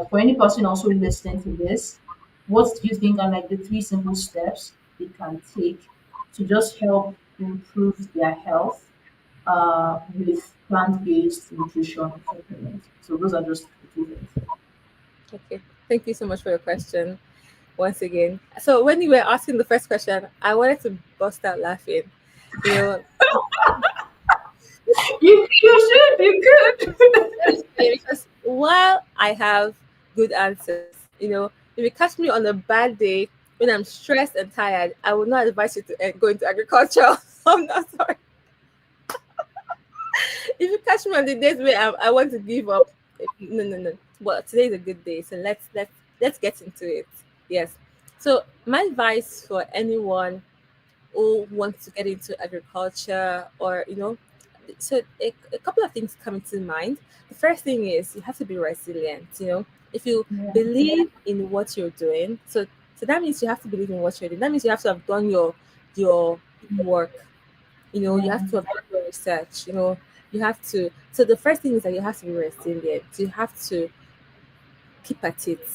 [SPEAKER 2] for any person also listening to this, what do you think are like the three simple steps they can take to just help improve their health with plant-based nutrition supplements? So those are just the two things.
[SPEAKER 1] Okay, thank you so much for your question once again. So when you were asking the first question, I wanted to bust out laughing. You know,
[SPEAKER 2] You should, you could.
[SPEAKER 1] because while I have good answers, if you catch me on a bad day when I'm stressed and tired, I would not advise you to go into agriculture. I'm not sorry. If you catch me on the days where I want to give up, no, no, no. But today is a good day, so let's get into it. Yes. So my advice for anyone who wants to get into agriculture, or so a couple of things come to mind. The first thing is you have to be resilient. If you
[SPEAKER 2] Yeah.
[SPEAKER 1] believe in what you're doing, so that means you have to believe in what you're doing. That means you have to have done your work. You
[SPEAKER 2] Yeah.
[SPEAKER 1] have to have done your research. You have to. So the first thing is that you have to be resilient. You have to keep at it.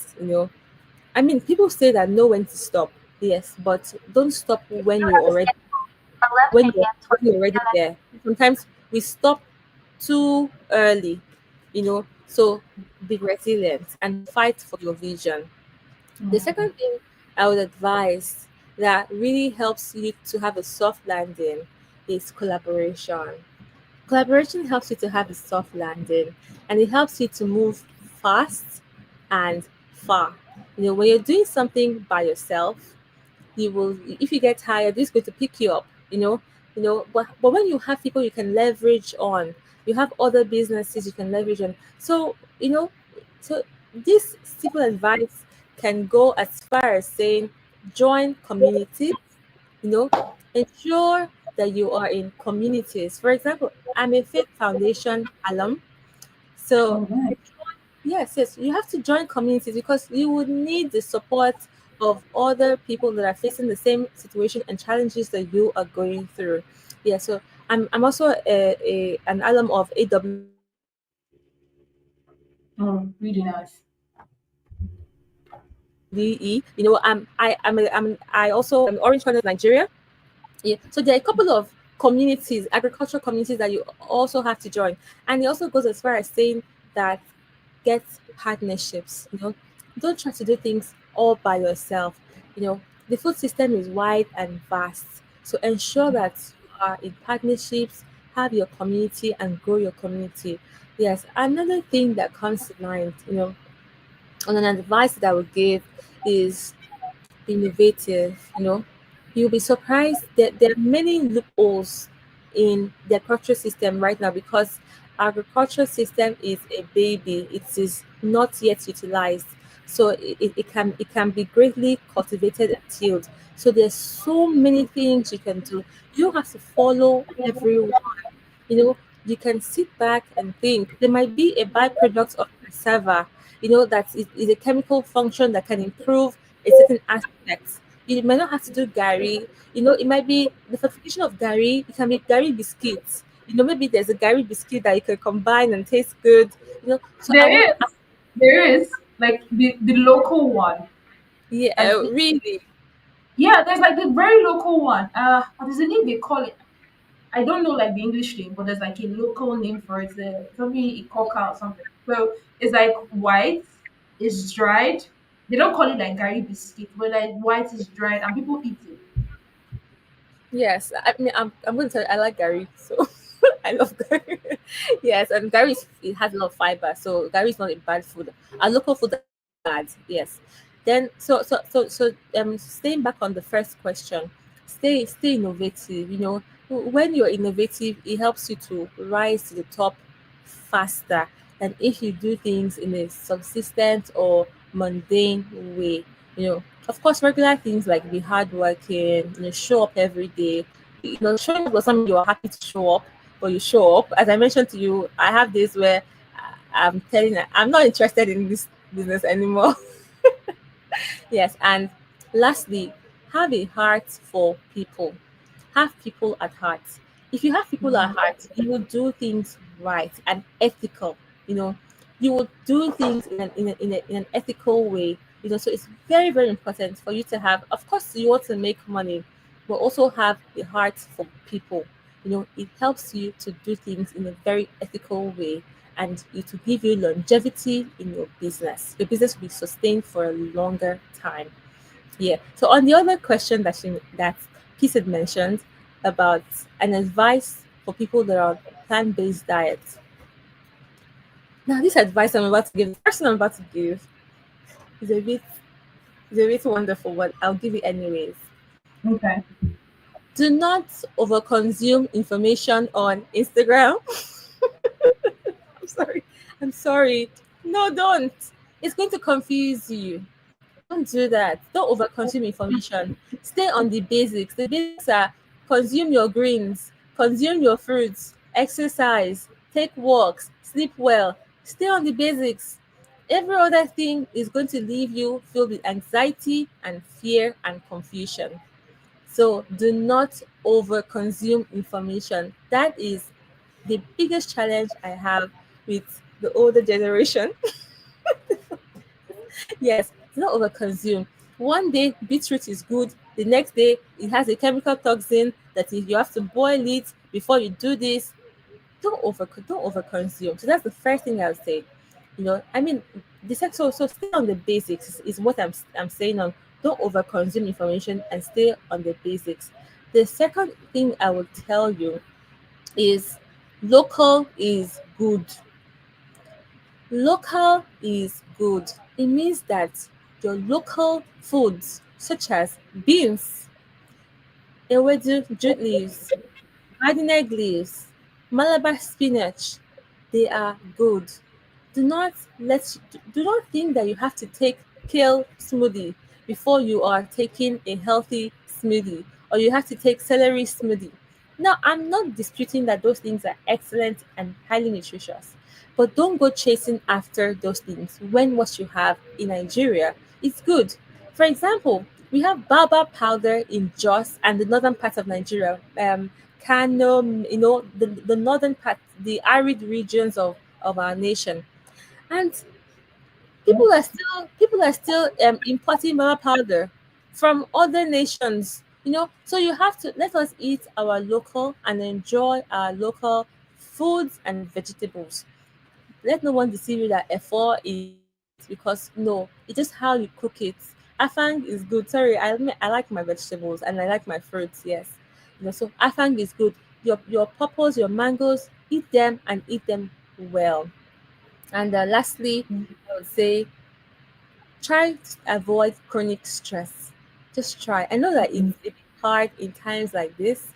[SPEAKER 1] I mean, people say that know when to stop. Yes, but don't stop when you're already there. Sometimes we stop too early. So be resilient and fight for your vision. The
[SPEAKER 2] Mm.
[SPEAKER 1] second thing I would advise that really helps you to have a soft landing is collaboration. Collaboration helps you to have a soft landing, and it helps you to move fast and far. When you're doing something by yourself, you will, if you get tired, this is going to pick you up. But when you have people you can leverage on, you have other businesses you can leverage on. So this simple advice can go as far as saying join communities. you know ensure that you are in communities. For example, I'm a Faith Foundation alum. So
[SPEAKER 2] Oh, nice.
[SPEAKER 1] yes, yes, you have to join communities because you would need the support of other people that are facing the same situation and challenges that you are going through. Yeah, so I'm also an alum of
[SPEAKER 2] Oh, really nice.
[SPEAKER 1] AWDE. You know, I also Orange Corners, Nigeria. Yeah. So there are a couple of communities, agricultural communities that you also have to join. And it also goes as far as saying that get partnerships. You know, don't try to do things all by yourself. You know, the food system is wide and vast. So ensure that you are in partnerships, have your community and grow your community. Yes. Another thing that comes to mind, you know, on an advice that I would give is be innovative. You know, you'll be surprised that there are many loopholes in the agriculture system right now because agriculture system is a baby. It is not yet utilized. So it can be greatly cultivated and tilled. So there's so many things you can do. You don't have to follow everyone. You know, you can sit back and think there might be a byproduct of cassava, you know, that is a chemical function that can improve a certain aspect. You might not have to do gari. You know, it might be the fortification of gari. It can be gari biscuits. You know, maybe there's a gari biscuit that you can combine and taste good. You know, so I want,
[SPEAKER 2] There is, there is like the local one.
[SPEAKER 1] yeah,
[SPEAKER 2] Like
[SPEAKER 1] really,
[SPEAKER 2] yeah, there's like the very local one. What is the name they call it? I don't know like the English name, but there's like a local name for it. Something ikoka or something. So it's like white, it's dried. They don't call it like gari biscuit, but like white is dried and people eat it.
[SPEAKER 1] yes. I mean, I'm going to tell you, I like gari, so I love gari. Yes, and gari it has a lot of fiber, so gari is not a bad food. Our local food are not bad. Yes. Then staying back on the first question, stay innovative. You know, when you're innovative, it helps you to rise to the top faster than if you do things in a subsistent or mundane way. You know, of course, regular things like be hardworking, you know, show up every day. You know, showing up does not mean you are happy to show up, but you show up. As I mentioned to you, I have this where I'm telling I'm not interested in this business anymore. Yes, and lastly, have a heart for people. Have people at heart. If you have people at heart, you will do things right and ethical. You know, you will do things in an ethical way. You know, so it's very, very important for you to have, of course, you want to make money, but also have a heart for people. You know, it helps you to do things in a very ethical way and it will give you longevity in your business. Your business will be sustained for a longer time. Yeah. So on the other question that Peace had mentioned about an advice for people that are on plant-based diets. Now, this advice I'm about to give, the first one I'm about to give is a bit wonderful, but I'll give it anyways.
[SPEAKER 2] Okay.
[SPEAKER 1] Do not overconsume information on Instagram. I'm sorry. I'm sorry. No, don't. It's going to confuse you. Don't do that. Don't overconsume information. Stay on the basics. The basics are consume your greens, consume your fruits, exercise, take walks, sleep well. Stay on the basics. Every other thing is going to leave you filled with anxiety and fear and confusion. So do not overconsume information. That is the biggest challenge I have with the older generation. Yes, do not overconsume. One day beetroot is good, the next day it has a chemical toxin that if you have to boil it before you do this, don't overconsume. So that's the first thing I'll say. You know, I mean, so stay on the basics is what I'm saying on. Don't overconsume information and stay on the basics. The second thing I will tell you is local is good. Local is good. It means that your local foods, such as beans, ewedu jute leaves, garden egg leaves, Malabar spinach, they are good. Do not think that you have to take kale smoothie before you are taking a healthy smoothie, or you have to take celery smoothie. Now, I'm not disputing that those things are excellent and highly nutritious, but don't go chasing after those things when what you have in Nigeria is good. For example, we have baobab powder in Jos and the northern part of Nigeria, Kano, the northern part, the arid regions of our nation. And
[SPEAKER 2] Yeah.
[SPEAKER 1] people are still importing baobab powder from other nations. So you have to let us eat our local and enjoy our local foods and vegetables. Let no one deceive you that efo is sweet, because no, it's just how you cook it. Afang is good. Sorry, I like my vegetables and I like my fruits. Yes, so afang is good. Your purples, your mangoes, eat them and eat them well. And lastly, I would say try to avoid chronic stress. Just try. I know that it's
[SPEAKER 2] Mm.
[SPEAKER 1] a bit hard in times like this,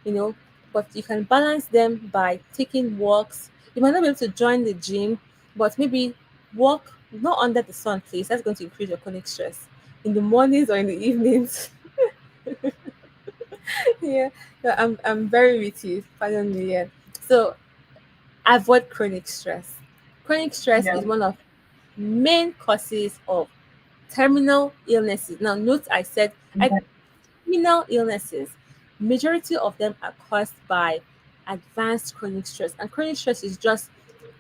[SPEAKER 1] you know, but you can balance them by taking walks. You might not be able to join the gym, but maybe walk not under the sun, please. That's going to increase your chronic stress in the mornings or in the evenings. Yeah, so I'm very with you. Pardon me. Yeah. So avoid chronic stress. Chronic stress
[SPEAKER 2] Yeah.
[SPEAKER 1] is one of main causes of terminal illnesses. Now, note I said
[SPEAKER 2] Yeah.
[SPEAKER 1] terminal illnesses. Majority of them are caused by advanced chronic stress, and chronic stress is just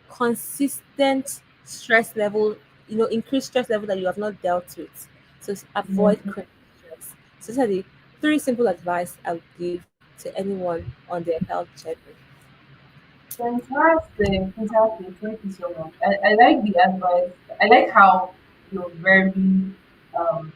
[SPEAKER 1] consistent stress level. Increased stress level that you have not dealt with. So
[SPEAKER 2] Yeah.
[SPEAKER 1] avoid chronic stress. So these are the three simple advice I would give to anyone on their health journey.
[SPEAKER 2] Fantastic. Fantastic. Thank you so much. I like the advice. I like how you're very um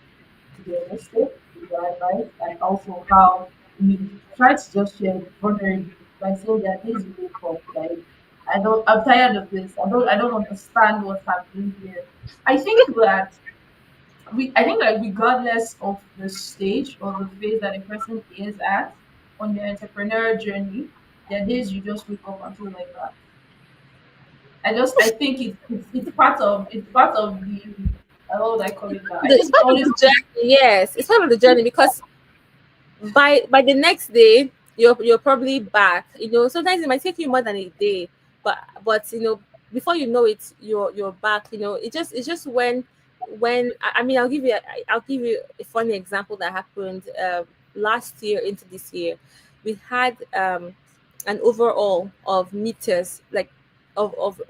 [SPEAKER 2] realistic with your advice, and also how you try to just share vulnerability by saying there are days you wake up like I'm tired of this. I don't understand what's happening here. I think that I think that regardless of the stage or the phase that a person is at on their entrepreneurial journey, there are days you just wake up and feel like that. I think it's part of the what would I call it now? I
[SPEAKER 1] It's
[SPEAKER 2] think it
[SPEAKER 1] part of
[SPEAKER 2] always
[SPEAKER 1] the journey. Yes, it's part of the journey because by the next day you're probably back. Sometimes it might take you more than a day, but before you know it, you're back. It's just when I mean, I'll give you a funny example that happened last year into this year. We had an overall of meters, like of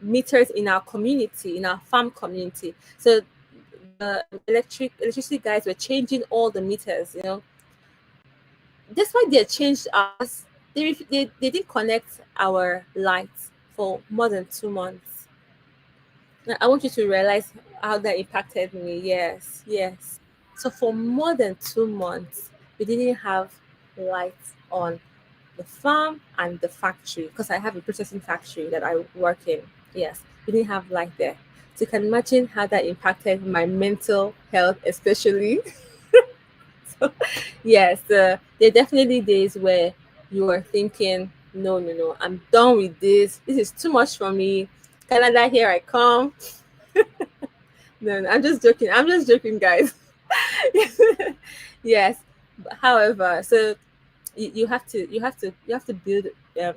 [SPEAKER 1] meters in our community, in our farm community. So the electricity guys were changing all the meters. Despite they changed ours, they didn't connect our lights for more than 2 months. Now, I want you to realize how that impacted me. Yes, yes. So for more than 2 months, we didn't have lights on the farm and the factory, because I have a processing factory that I work in. Yes, we didn't have light there. So you can imagine how that impacted my mental health, especially. Yes, there are definitely days where you are thinking, no, no, no, I'm done with this. This is too much for me. Canada, here I come. No, no, I'm just joking. I'm just joking, guys. Yes. However, so you have to build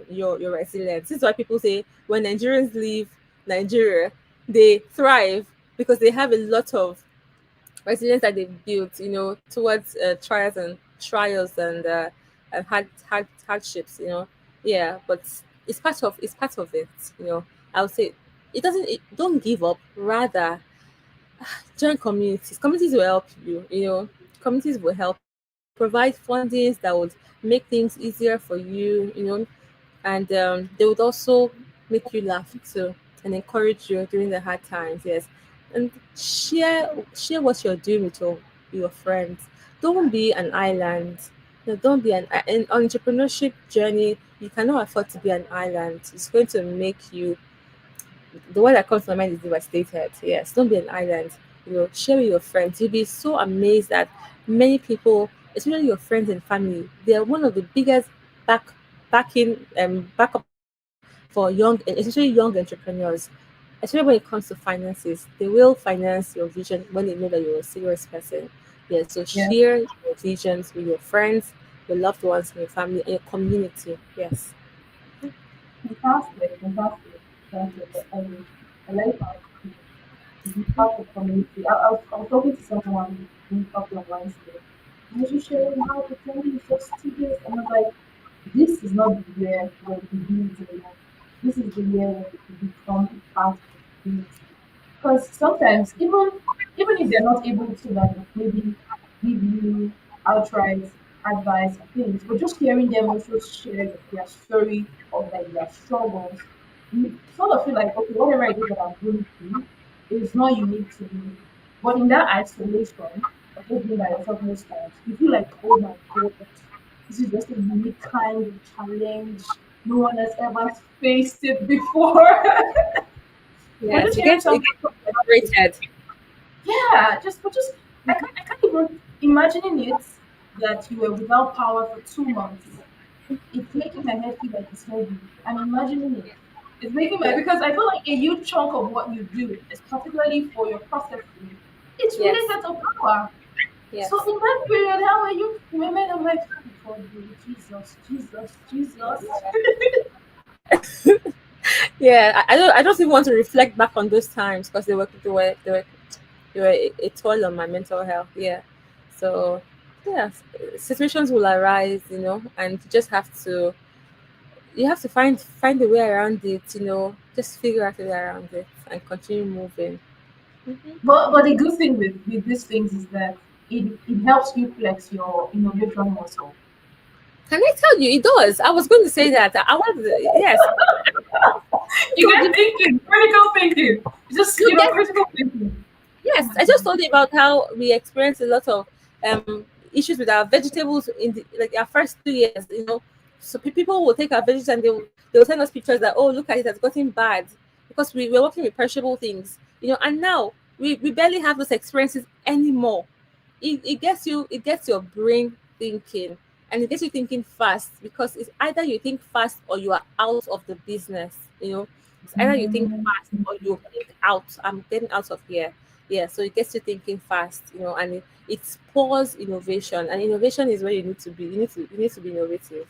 [SPEAKER 1] your resilience. This is why people say when Nigerians leave Nigeria, they thrive because they have a lot of resilience that they've built, towards trials and hardships. Yeah, but it's part of it. I would say don't give up. Rather, join communities. Communities will help you. Communities will help you. They provide fundings that would make things easier for you. And they would also make you laugh too and encourage you during the hard times. Yes, and share what you're doing with your friends. Don't be an island. No, don't be an entrepreneurship journey. You cannot afford to be an island. It's going to make you, the word that comes to my mind is devastated. Yes, don't be an island. Share with your friends. You'll be so amazed that many people, especially your friends and family, they are one of the biggest back backup system for young, and especially young entrepreneurs. Especially when it comes to finances, they will finance your vision when they know that you're a serious person. Yeah, so
[SPEAKER 2] yeah.
[SPEAKER 1] share your visions with your friends your loved ones and your family and your community. Yes.
[SPEAKER 2] Fantastic, fantastic, fantastic. I like how to be part of community. I was talking to someone in couple of Wednesday, and was just sharing how the journey is just tedious, and I was like, this is not the year where you build your life. This is the year where you become a part of the community. Because sometimes, even if they're not able to like maybe give you outright advice or things, but just hearing them also share their story of like their struggles, you sort of feel like, okay, whatever it is that I'm going through is not unique to me. But in that isolation of just being by yourself most times, you feel like, oh my god, this is just a unique kind of challenge. No one has ever faced it before. But
[SPEAKER 1] Yes.
[SPEAKER 2] just
[SPEAKER 1] You
[SPEAKER 2] hearing
[SPEAKER 1] get
[SPEAKER 2] something from another person,
[SPEAKER 1] separated.
[SPEAKER 2] yeah, just I can't even imagining it that you were without power for 2 months. It's making my head feel like it's heavy. I'm imagining it. It's making my
[SPEAKER 1] Yeah.
[SPEAKER 2] because I feel like a huge chunk of what you do is particularly for your processing. It's
[SPEAKER 1] Yes.
[SPEAKER 2] related to power. So
[SPEAKER 1] Yes.
[SPEAKER 2] in that period, how are you women? I'm like, oh God, Jesus, Jesus, Jesus.
[SPEAKER 1] Yeah. I don't even want to reflect back on those times because they were a toll on my mental health. Yeah. So yeah, situations will arise, and you have to find a way around it, just figure out a way around it and continue moving. Hmm.
[SPEAKER 2] But the good thing with these things is that it helps you flex your innovation muscle.
[SPEAKER 1] Can I tell you, it does. I was going to say that. I was, yes. I
[SPEAKER 2] You
[SPEAKER 1] told
[SPEAKER 2] get
[SPEAKER 1] you,
[SPEAKER 2] thinking, critical thinking. Just
[SPEAKER 1] you get
[SPEAKER 2] critical thinking. Oh
[SPEAKER 1] yes.
[SPEAKER 2] my
[SPEAKER 1] I just
[SPEAKER 2] god.
[SPEAKER 1] told you about how we experienced a lot of issues with our vegetables in like our first 2 years. So people will take our veggies and they will send us pictures that, oh, look at it, has gotten bad because we were working with perishable things. And now we barely have those experiences anymore. It gets your brain thinking, and it gets you thinking fast because it's either you think fast or you are out of the business. It's either you think
[SPEAKER 2] Mm,
[SPEAKER 1] fast or you think out. I'm getting out of here. Yeah, so it gets you thinking fast. And it spurs innovation, and innovation is where you need to be. You need to be innovative.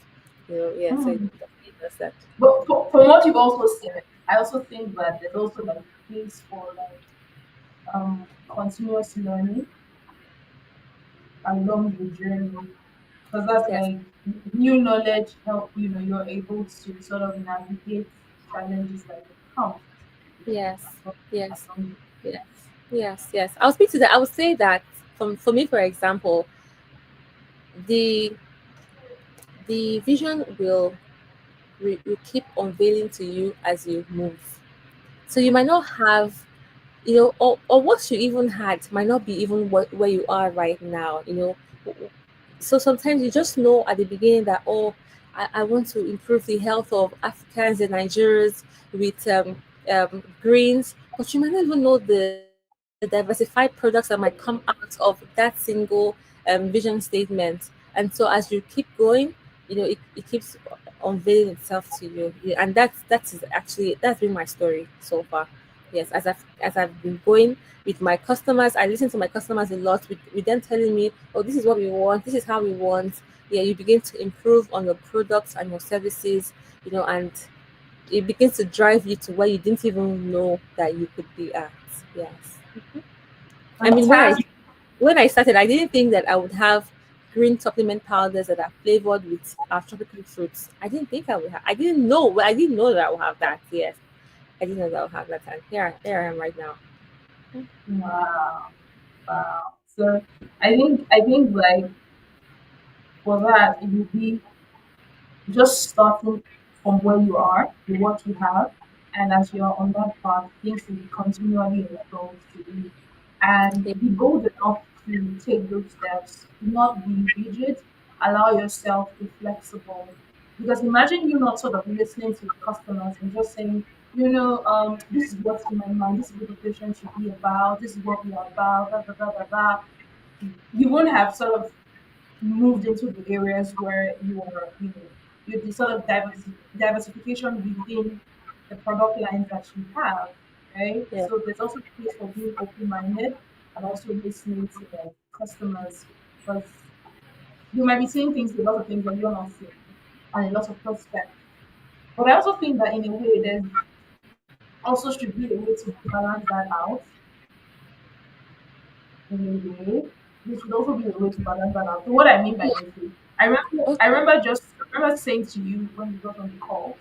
[SPEAKER 1] Yeah, so it
[SPEAKER 2] mm.
[SPEAKER 1] definitely does that.
[SPEAKER 2] But from what you've also said, I also think that there's also like place for like continuous learning along the journey. Because that's
[SPEAKER 1] Yes.
[SPEAKER 2] like new knowledge help you're able to sort of navigate challenges that will come
[SPEAKER 1] Yes.
[SPEAKER 2] along,
[SPEAKER 1] Yes.
[SPEAKER 2] along
[SPEAKER 1] Yes. Yes. Yes. I'll speak to that. I would say that for me, for example, the the vision will keep unveiling to you as you move. So you might not have, or what you even had might not be even where you are right now. So sometimes you just know at the beginning that, oh, I want to improve the health of Africans and Nigerians with greens, but you might not even know the diversified products that might come out of that single vision statement. And so as you keep going, it keeps unveiling itself to you. Yeah, and that's been my story so far. Yes, as I've been going with my customers, I listen to my customers a lot with them telling me, oh, this is what we want, this is how we want. Yeah, you begin to improve on your products and your services, and it begins to drive you to where you didn't even know that you could be at. Yes. I mean,
[SPEAKER 2] fantastic.
[SPEAKER 1] when I started, I didn't think that I would have green supplement powders that are flavored with tropical fruits. I didn't think I would have. I didn't know that I would have that. Yes, I didn't know that I would have that. And here I am right now.
[SPEAKER 2] Wow, wow. So I think like for that it would be just starting from where you are with what you have, and as you're on that path, things will be continually exposed to you. And
[SPEAKER 1] Yeah.
[SPEAKER 2] be bold enough to take those steps. Do not be rigid. Allow yourself to be flexible. Because imagine you not sort of listening to your customers and just saying, this is what's in my mind, this is what the patient should be about, this is what we are about, blah, blah, blah, blah, blah. You won't have sort of moved into the areas where you're the sort of diversification within the product lines that you have, right?
[SPEAKER 1] Yeah.
[SPEAKER 2] So there's also place for being open-minded and also listening to the customers because You might be seeing things, a lot of things that you're not seeing, and a lot of prospects. But I also think that in a way, there's also should be a way to balance that out in a way. There should also be a way to balance that out. So what I mean by this is,
[SPEAKER 1] Okay.
[SPEAKER 2] I remember saying to you when we got on the call,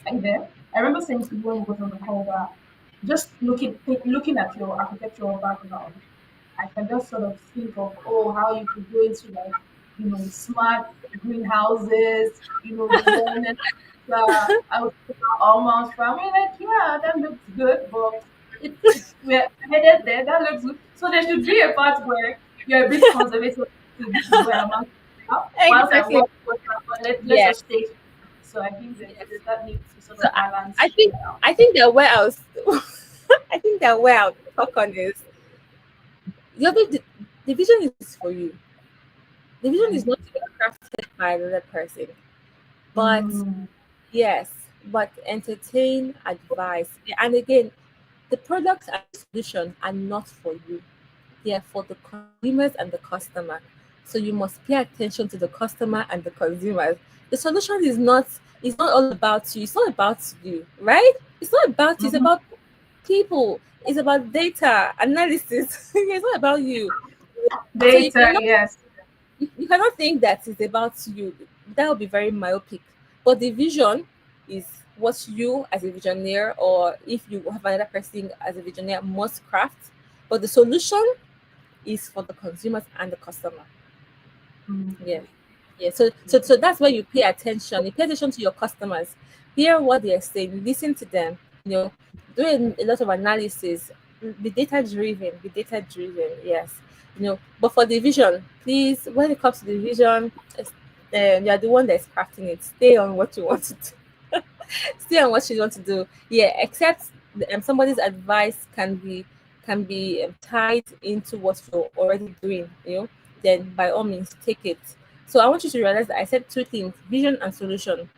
[SPEAKER 2] are you there? I remember saying to you when we got on the call that just looking at your architectural background, I can just sort of think of, oh, how you could go into like, smart greenhouses, designing I was almost farming, like, yeah, that looks good, but it's we're headed there, that looks good. So there should be a part where you're a bit conservative. So this is where I'm at now. Whilst I
[SPEAKER 1] Exactly.
[SPEAKER 2] work, let's
[SPEAKER 1] Yes.
[SPEAKER 2] just stay. So I think
[SPEAKER 1] Yes.
[SPEAKER 2] there's that need to sort
[SPEAKER 1] So
[SPEAKER 2] of balance
[SPEAKER 1] I think
[SPEAKER 2] it out.
[SPEAKER 1] I think that where I was I think that where I'll talk on is the vision is for you. The vision is
[SPEAKER 2] Okay.
[SPEAKER 1] not to be crafted by another person. But
[SPEAKER 2] Mm,
[SPEAKER 1] yes, but entertain, advice. And again, the products and the solution are not for you. They are for the consumers and the customer. So you must pay attention to the customer and the consumers. The solution is not all about you. It's not about you, right? It's not about you. It's
[SPEAKER 2] mhm.
[SPEAKER 1] about people. It's about data analysis. It's not about you. So you
[SPEAKER 2] Data,
[SPEAKER 1] cannot
[SPEAKER 2] yes.
[SPEAKER 1] you cannot think that it's about you. That would be very myopic. But the vision is what you as a visionary, or if you have another person as a visionary, must craft. But the solution is for the consumers and the customer. Yeah.
[SPEAKER 2] Mm,
[SPEAKER 1] Yeah. So that's where you pay attention. You pay attention to your customers, hear what they are saying, listen to them, do a lot of analysis, be data driven, yes. But for the vision, please, when it comes to the vision, you're the one that's crafting it. Stay on what you want to do. Stay on what you want to do. Yeah, except somebody's advice can be tied into what you're already doing, then by all means take it. So I want you to realize that I said two things: vision and solution.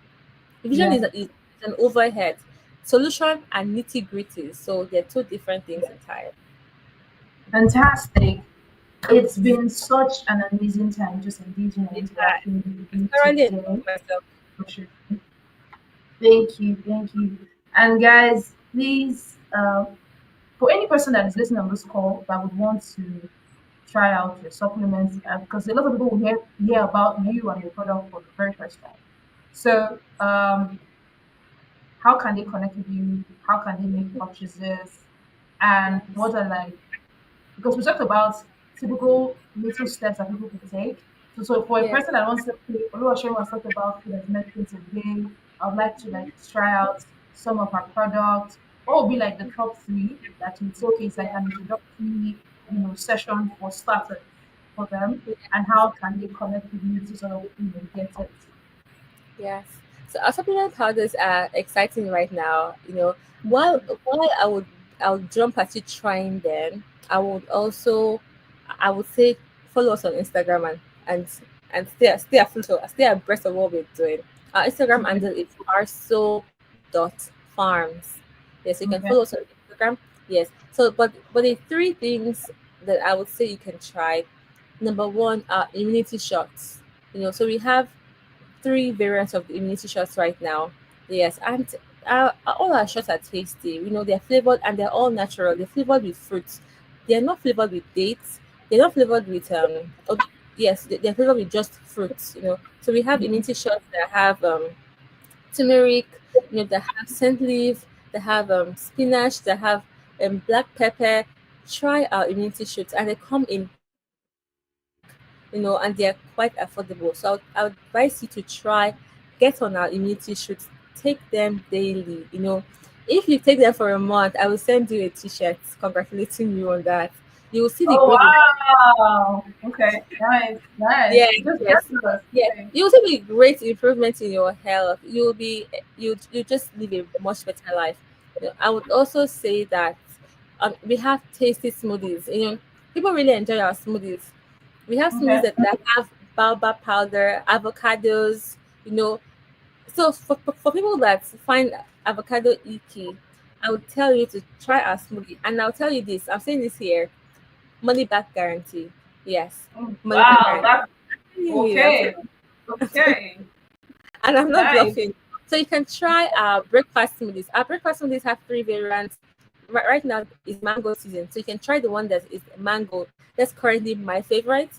[SPEAKER 1] Vision
[SPEAKER 2] yeah.
[SPEAKER 1] is an overhead, solution and nitty gritty. So they're two different things entirely.
[SPEAKER 2] Fantastic. It's been such an amazing time just engaging and
[SPEAKER 1] It's,
[SPEAKER 2] interacting with
[SPEAKER 1] it's
[SPEAKER 2] you
[SPEAKER 1] thoroughly
[SPEAKER 2] today.
[SPEAKER 1] enjoyed myself.
[SPEAKER 2] Thank you, thank you. And guys, please, for any person that is listening on this call that would want to try out your supplements, because a lot of people will hear about you and your product for the very first time. So, how can they connect with you? How can they make purchases? And
[SPEAKER 1] Yes.
[SPEAKER 2] what are like, because we talked about typical little steps that people can take. So for a
[SPEAKER 1] Yes.
[SPEAKER 2] person that wants to play, Oluwaseun was talked about food as medicine today. I would like to like try out some of our products. What would be like the top three that you say, okay, it's like an introductory, session for starters for them, and how can they connect with you to sort of get it?
[SPEAKER 1] Yes. So our supplement powders are exciting right now. While I would jump at you trying them, I would say follow us on Instagram and stay stay abreast of what we're doing. Our Instagram
[SPEAKER 2] Okay,
[SPEAKER 1] handle is arso.farms. Yes, you can
[SPEAKER 2] okay,
[SPEAKER 1] follow us on Instagram. Yes. So but the three things that I would say you can try. Number one are immunity shots. So we have three variants of the immunity shots right now. Yes, and all our shots are tasty. They're flavored and they're all natural. They're flavored with fruits. They're not flavored with dates. They're not flavored with yes, they're flavored with just fruits. So we have immunity shots that have turmeric. That have scent leaf. That have spinach. That have black pepper. Try our immunity shots, and they come in pack. And they're quite affordable. So I would advise you to try, get on our immunity shoots, take them daily. If you take them for a month, I will send you a t-shirt congratulating you on that. You will see the
[SPEAKER 2] oh
[SPEAKER 1] growth in.
[SPEAKER 2] wow, okay, nice, nice.
[SPEAKER 1] Yes,
[SPEAKER 2] Just
[SPEAKER 1] yes,
[SPEAKER 2] us.
[SPEAKER 1] yes.
[SPEAKER 2] Okay.
[SPEAKER 1] You will see the great improvement in your health. You just live a much better life. I would also say that we have tasty smoothies. People really enjoy our smoothies. We have smoothies
[SPEAKER 2] Okay.
[SPEAKER 1] that have baobab powder, avocados, you know. So for people that find avocado icky, I would tell you to try our smoothie. And I'll tell you this, I'm saying this here, money back guarantee. Yes,
[SPEAKER 2] Mm,
[SPEAKER 1] Monday to
[SPEAKER 2] wow,
[SPEAKER 1] Friday.
[SPEAKER 2] that's
[SPEAKER 1] Yeah,
[SPEAKER 2] okay. Okay.
[SPEAKER 1] and I'm not
[SPEAKER 2] Nice.
[SPEAKER 1] bluffing. So you can try our breakfast smoothies. Our breakfast smoothies have three variants. Right now is mango season, so you can try the one that is mango. That's currently my favorite.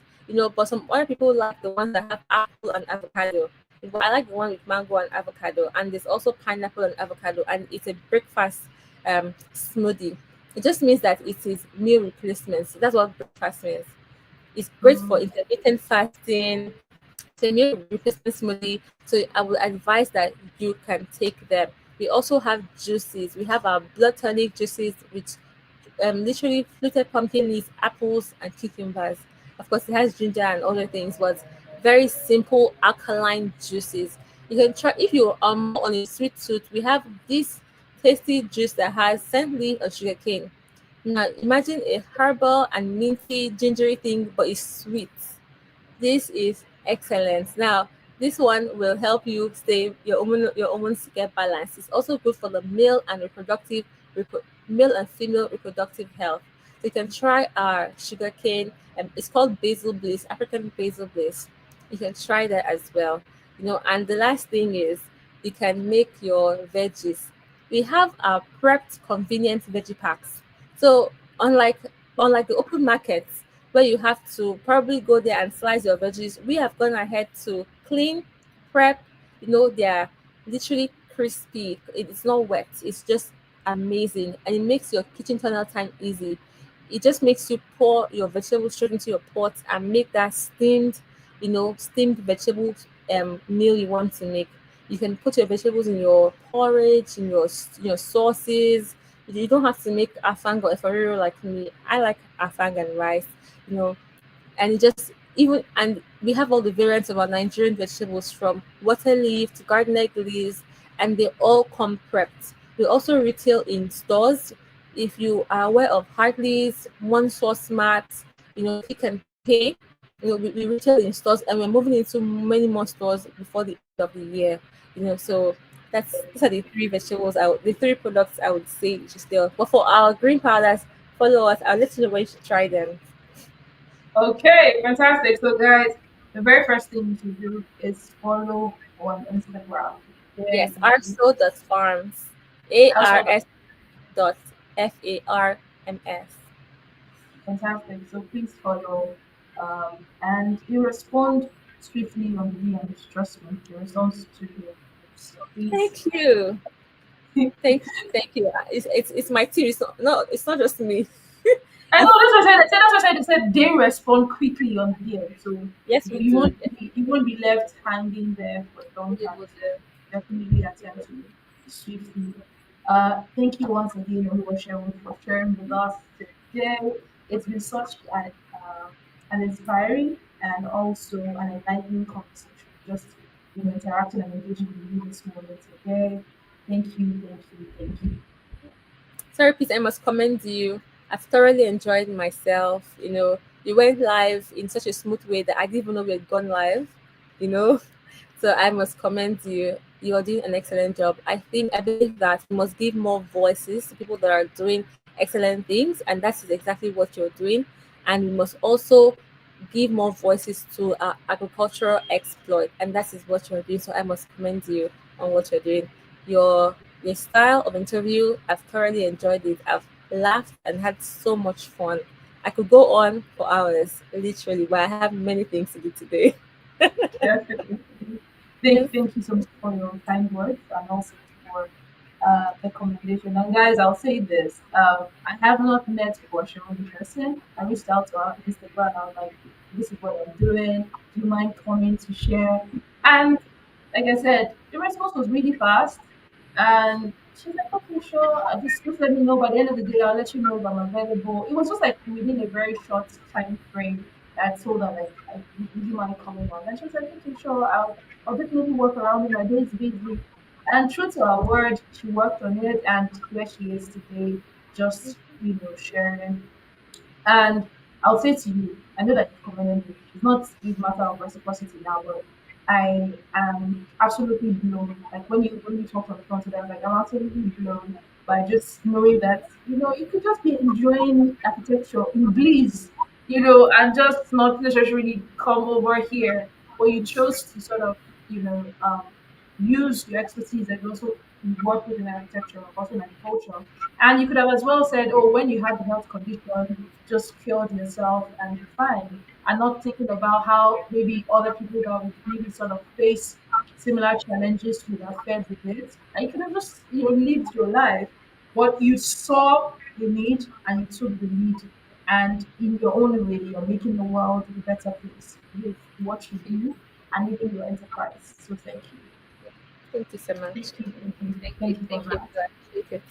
[SPEAKER 1] But some other people like the ones that have apple and avocado. But I like the one with mango and avocado, and there's also pineapple and avocado, and it's a breakfast smoothie. It just means that it is meal replacement. So that's what breakfast means. It's great for
[SPEAKER 2] Mm,
[SPEAKER 1] intermittent fasting. It's a meal replacement smoothie. So I would advise that you can take them. We also have juices. We have our blood tonic juices, which literally fluted pumpkin leaves, apples, and cucumbers. Of course, it has ginger and other things, but very simple alkaline juices. You can try if you are more on a sweet tooth. We have this tasty juice that has scent leaf or sugarcane. Now, imagine a herbal and minty, gingery thing, but it's sweet. This is excellent. Now, this one will help you stay your hormones get balance. It's also good for the male and female reproductive health. So you can try our sugarcane. It's called basil bliss, African basil bliss. You can try that as well. And the last thing is you can make your veggies. We have our prepped convenient veggie packs. So unlike unlike the open markets where you have to probably go there and slice your veggies, we have gone ahead to clean, prep. They're literally crispy. It's not wet. It's just amazing, and it makes your kitchen turnout time easy. It just makes you pour your vegetables straight into your pot and make that steamed vegetable meal you want to make. You can put your vegetables in your porridge, in your sauces. You don't have to make afang or eforiro like me. I like afang and rice, you know, and it just even and we have all the variants of our Nigerian vegetables from water leaf to garden egg leaves, and they all come prepped. We also retail in stores. If you are aware of Hartley's, One Source Mart, Pick and Pay, we retail in stores, and we're moving into many more stores before the end of the year. So these are the three products I would say you should steal. But for our green powders, follow us. I'll let you know where you should try them.
[SPEAKER 2] okay, fantastic. So, guys, the very first thing you should do is follow on Instagram. There
[SPEAKER 1] Yes,
[SPEAKER 2] you see.
[SPEAKER 1] arso.farms. ARS
[SPEAKER 2] Also,
[SPEAKER 1] dot FARMS.
[SPEAKER 2] fantastic. So please follow, and you respond swiftly on the DMs. Trust me, you respond swiftly on the DMs. So please.
[SPEAKER 1] Thank you. Thank you. It's my team. It's not, no, it's not just me.
[SPEAKER 2] I know
[SPEAKER 1] If
[SPEAKER 2] that's what I said. That's what I said. They said they respond quickly on DM, so
[SPEAKER 1] yes, we do. Yes,
[SPEAKER 2] you won't be left hanging there for a long
[SPEAKER 1] we
[SPEAKER 2] time.
[SPEAKER 1] will
[SPEAKER 2] So
[SPEAKER 1] do.
[SPEAKER 2] definitely attempt to swiftly. Thank you once again, Oluwaseun, for sharing with us today. It's been such an inspiring and also an enlightening conversation. Just interacting and engaging with you this morning today. Thank you, thank you, thank you.
[SPEAKER 1] Sorry, please, I must commend you. I've thoroughly enjoyed myself. You went live in such a smooth way that I didn't even know we had gone live. You know, So I must commend you. You are doing an excellent job. I believe that we must give more voices to people that are doing excellent things, and that is exactly what you're doing. And we must also give more voices to our agricultural exploit, and that is what you're doing. So I must commend you on what you're doing. Your style of interview, I've thoroughly enjoyed it. I've laughed and had so much fun. I could go on for hours, literally, but I have many things to do today.
[SPEAKER 2] Definitely.
[SPEAKER 1] Yes.
[SPEAKER 2] Thank you so much for your kind words and also for the commendation. And guys, I'll say this: I have not met Portia in person. I reached out to her on Instagram. I was like, "This is what I'm doing. Do you mind coming to share?" And like I said, the response was really fast. And she's like, "Okay, sure. Just let me know by the end of the day. I'll let you know if I'm available." It was just like within a very short time frame. I told her like, "Would you mind coming on?" And she was like, "Okay, sure. I'll definitely work around it. My day is busy." And true to her word, she worked on it, and where she is today, just sharing. And I'll say to you, I know that you've commended me. It's not a matter of reciprocity now, but I am absolutely blown. Like when you talk on the phone today, I was like, I'm absolutely blown by just knowing that you could just be enjoying architecture in bliss. and just not necessarily come over here, but you chose to sort of, use your expertise that you also work with in architecture, also in agriculture. And you could have as well said, oh, when you had the health condition, just cured yourself and you're fine, and not thinking about how maybe other people that would maybe sort of face similar challenges would have fared with it. And you could have just, lived your life, but you saw the need and you took the lead, and in your own way, you're making the world a better place with what you do and even your enterprise. So thank you.
[SPEAKER 1] Thank you so much.
[SPEAKER 2] Thank you. Thank you.
[SPEAKER 1] Thank you.
[SPEAKER 2] Thank you for
[SPEAKER 1] Thank you.
[SPEAKER 2] that.
[SPEAKER 1] I appreciate it.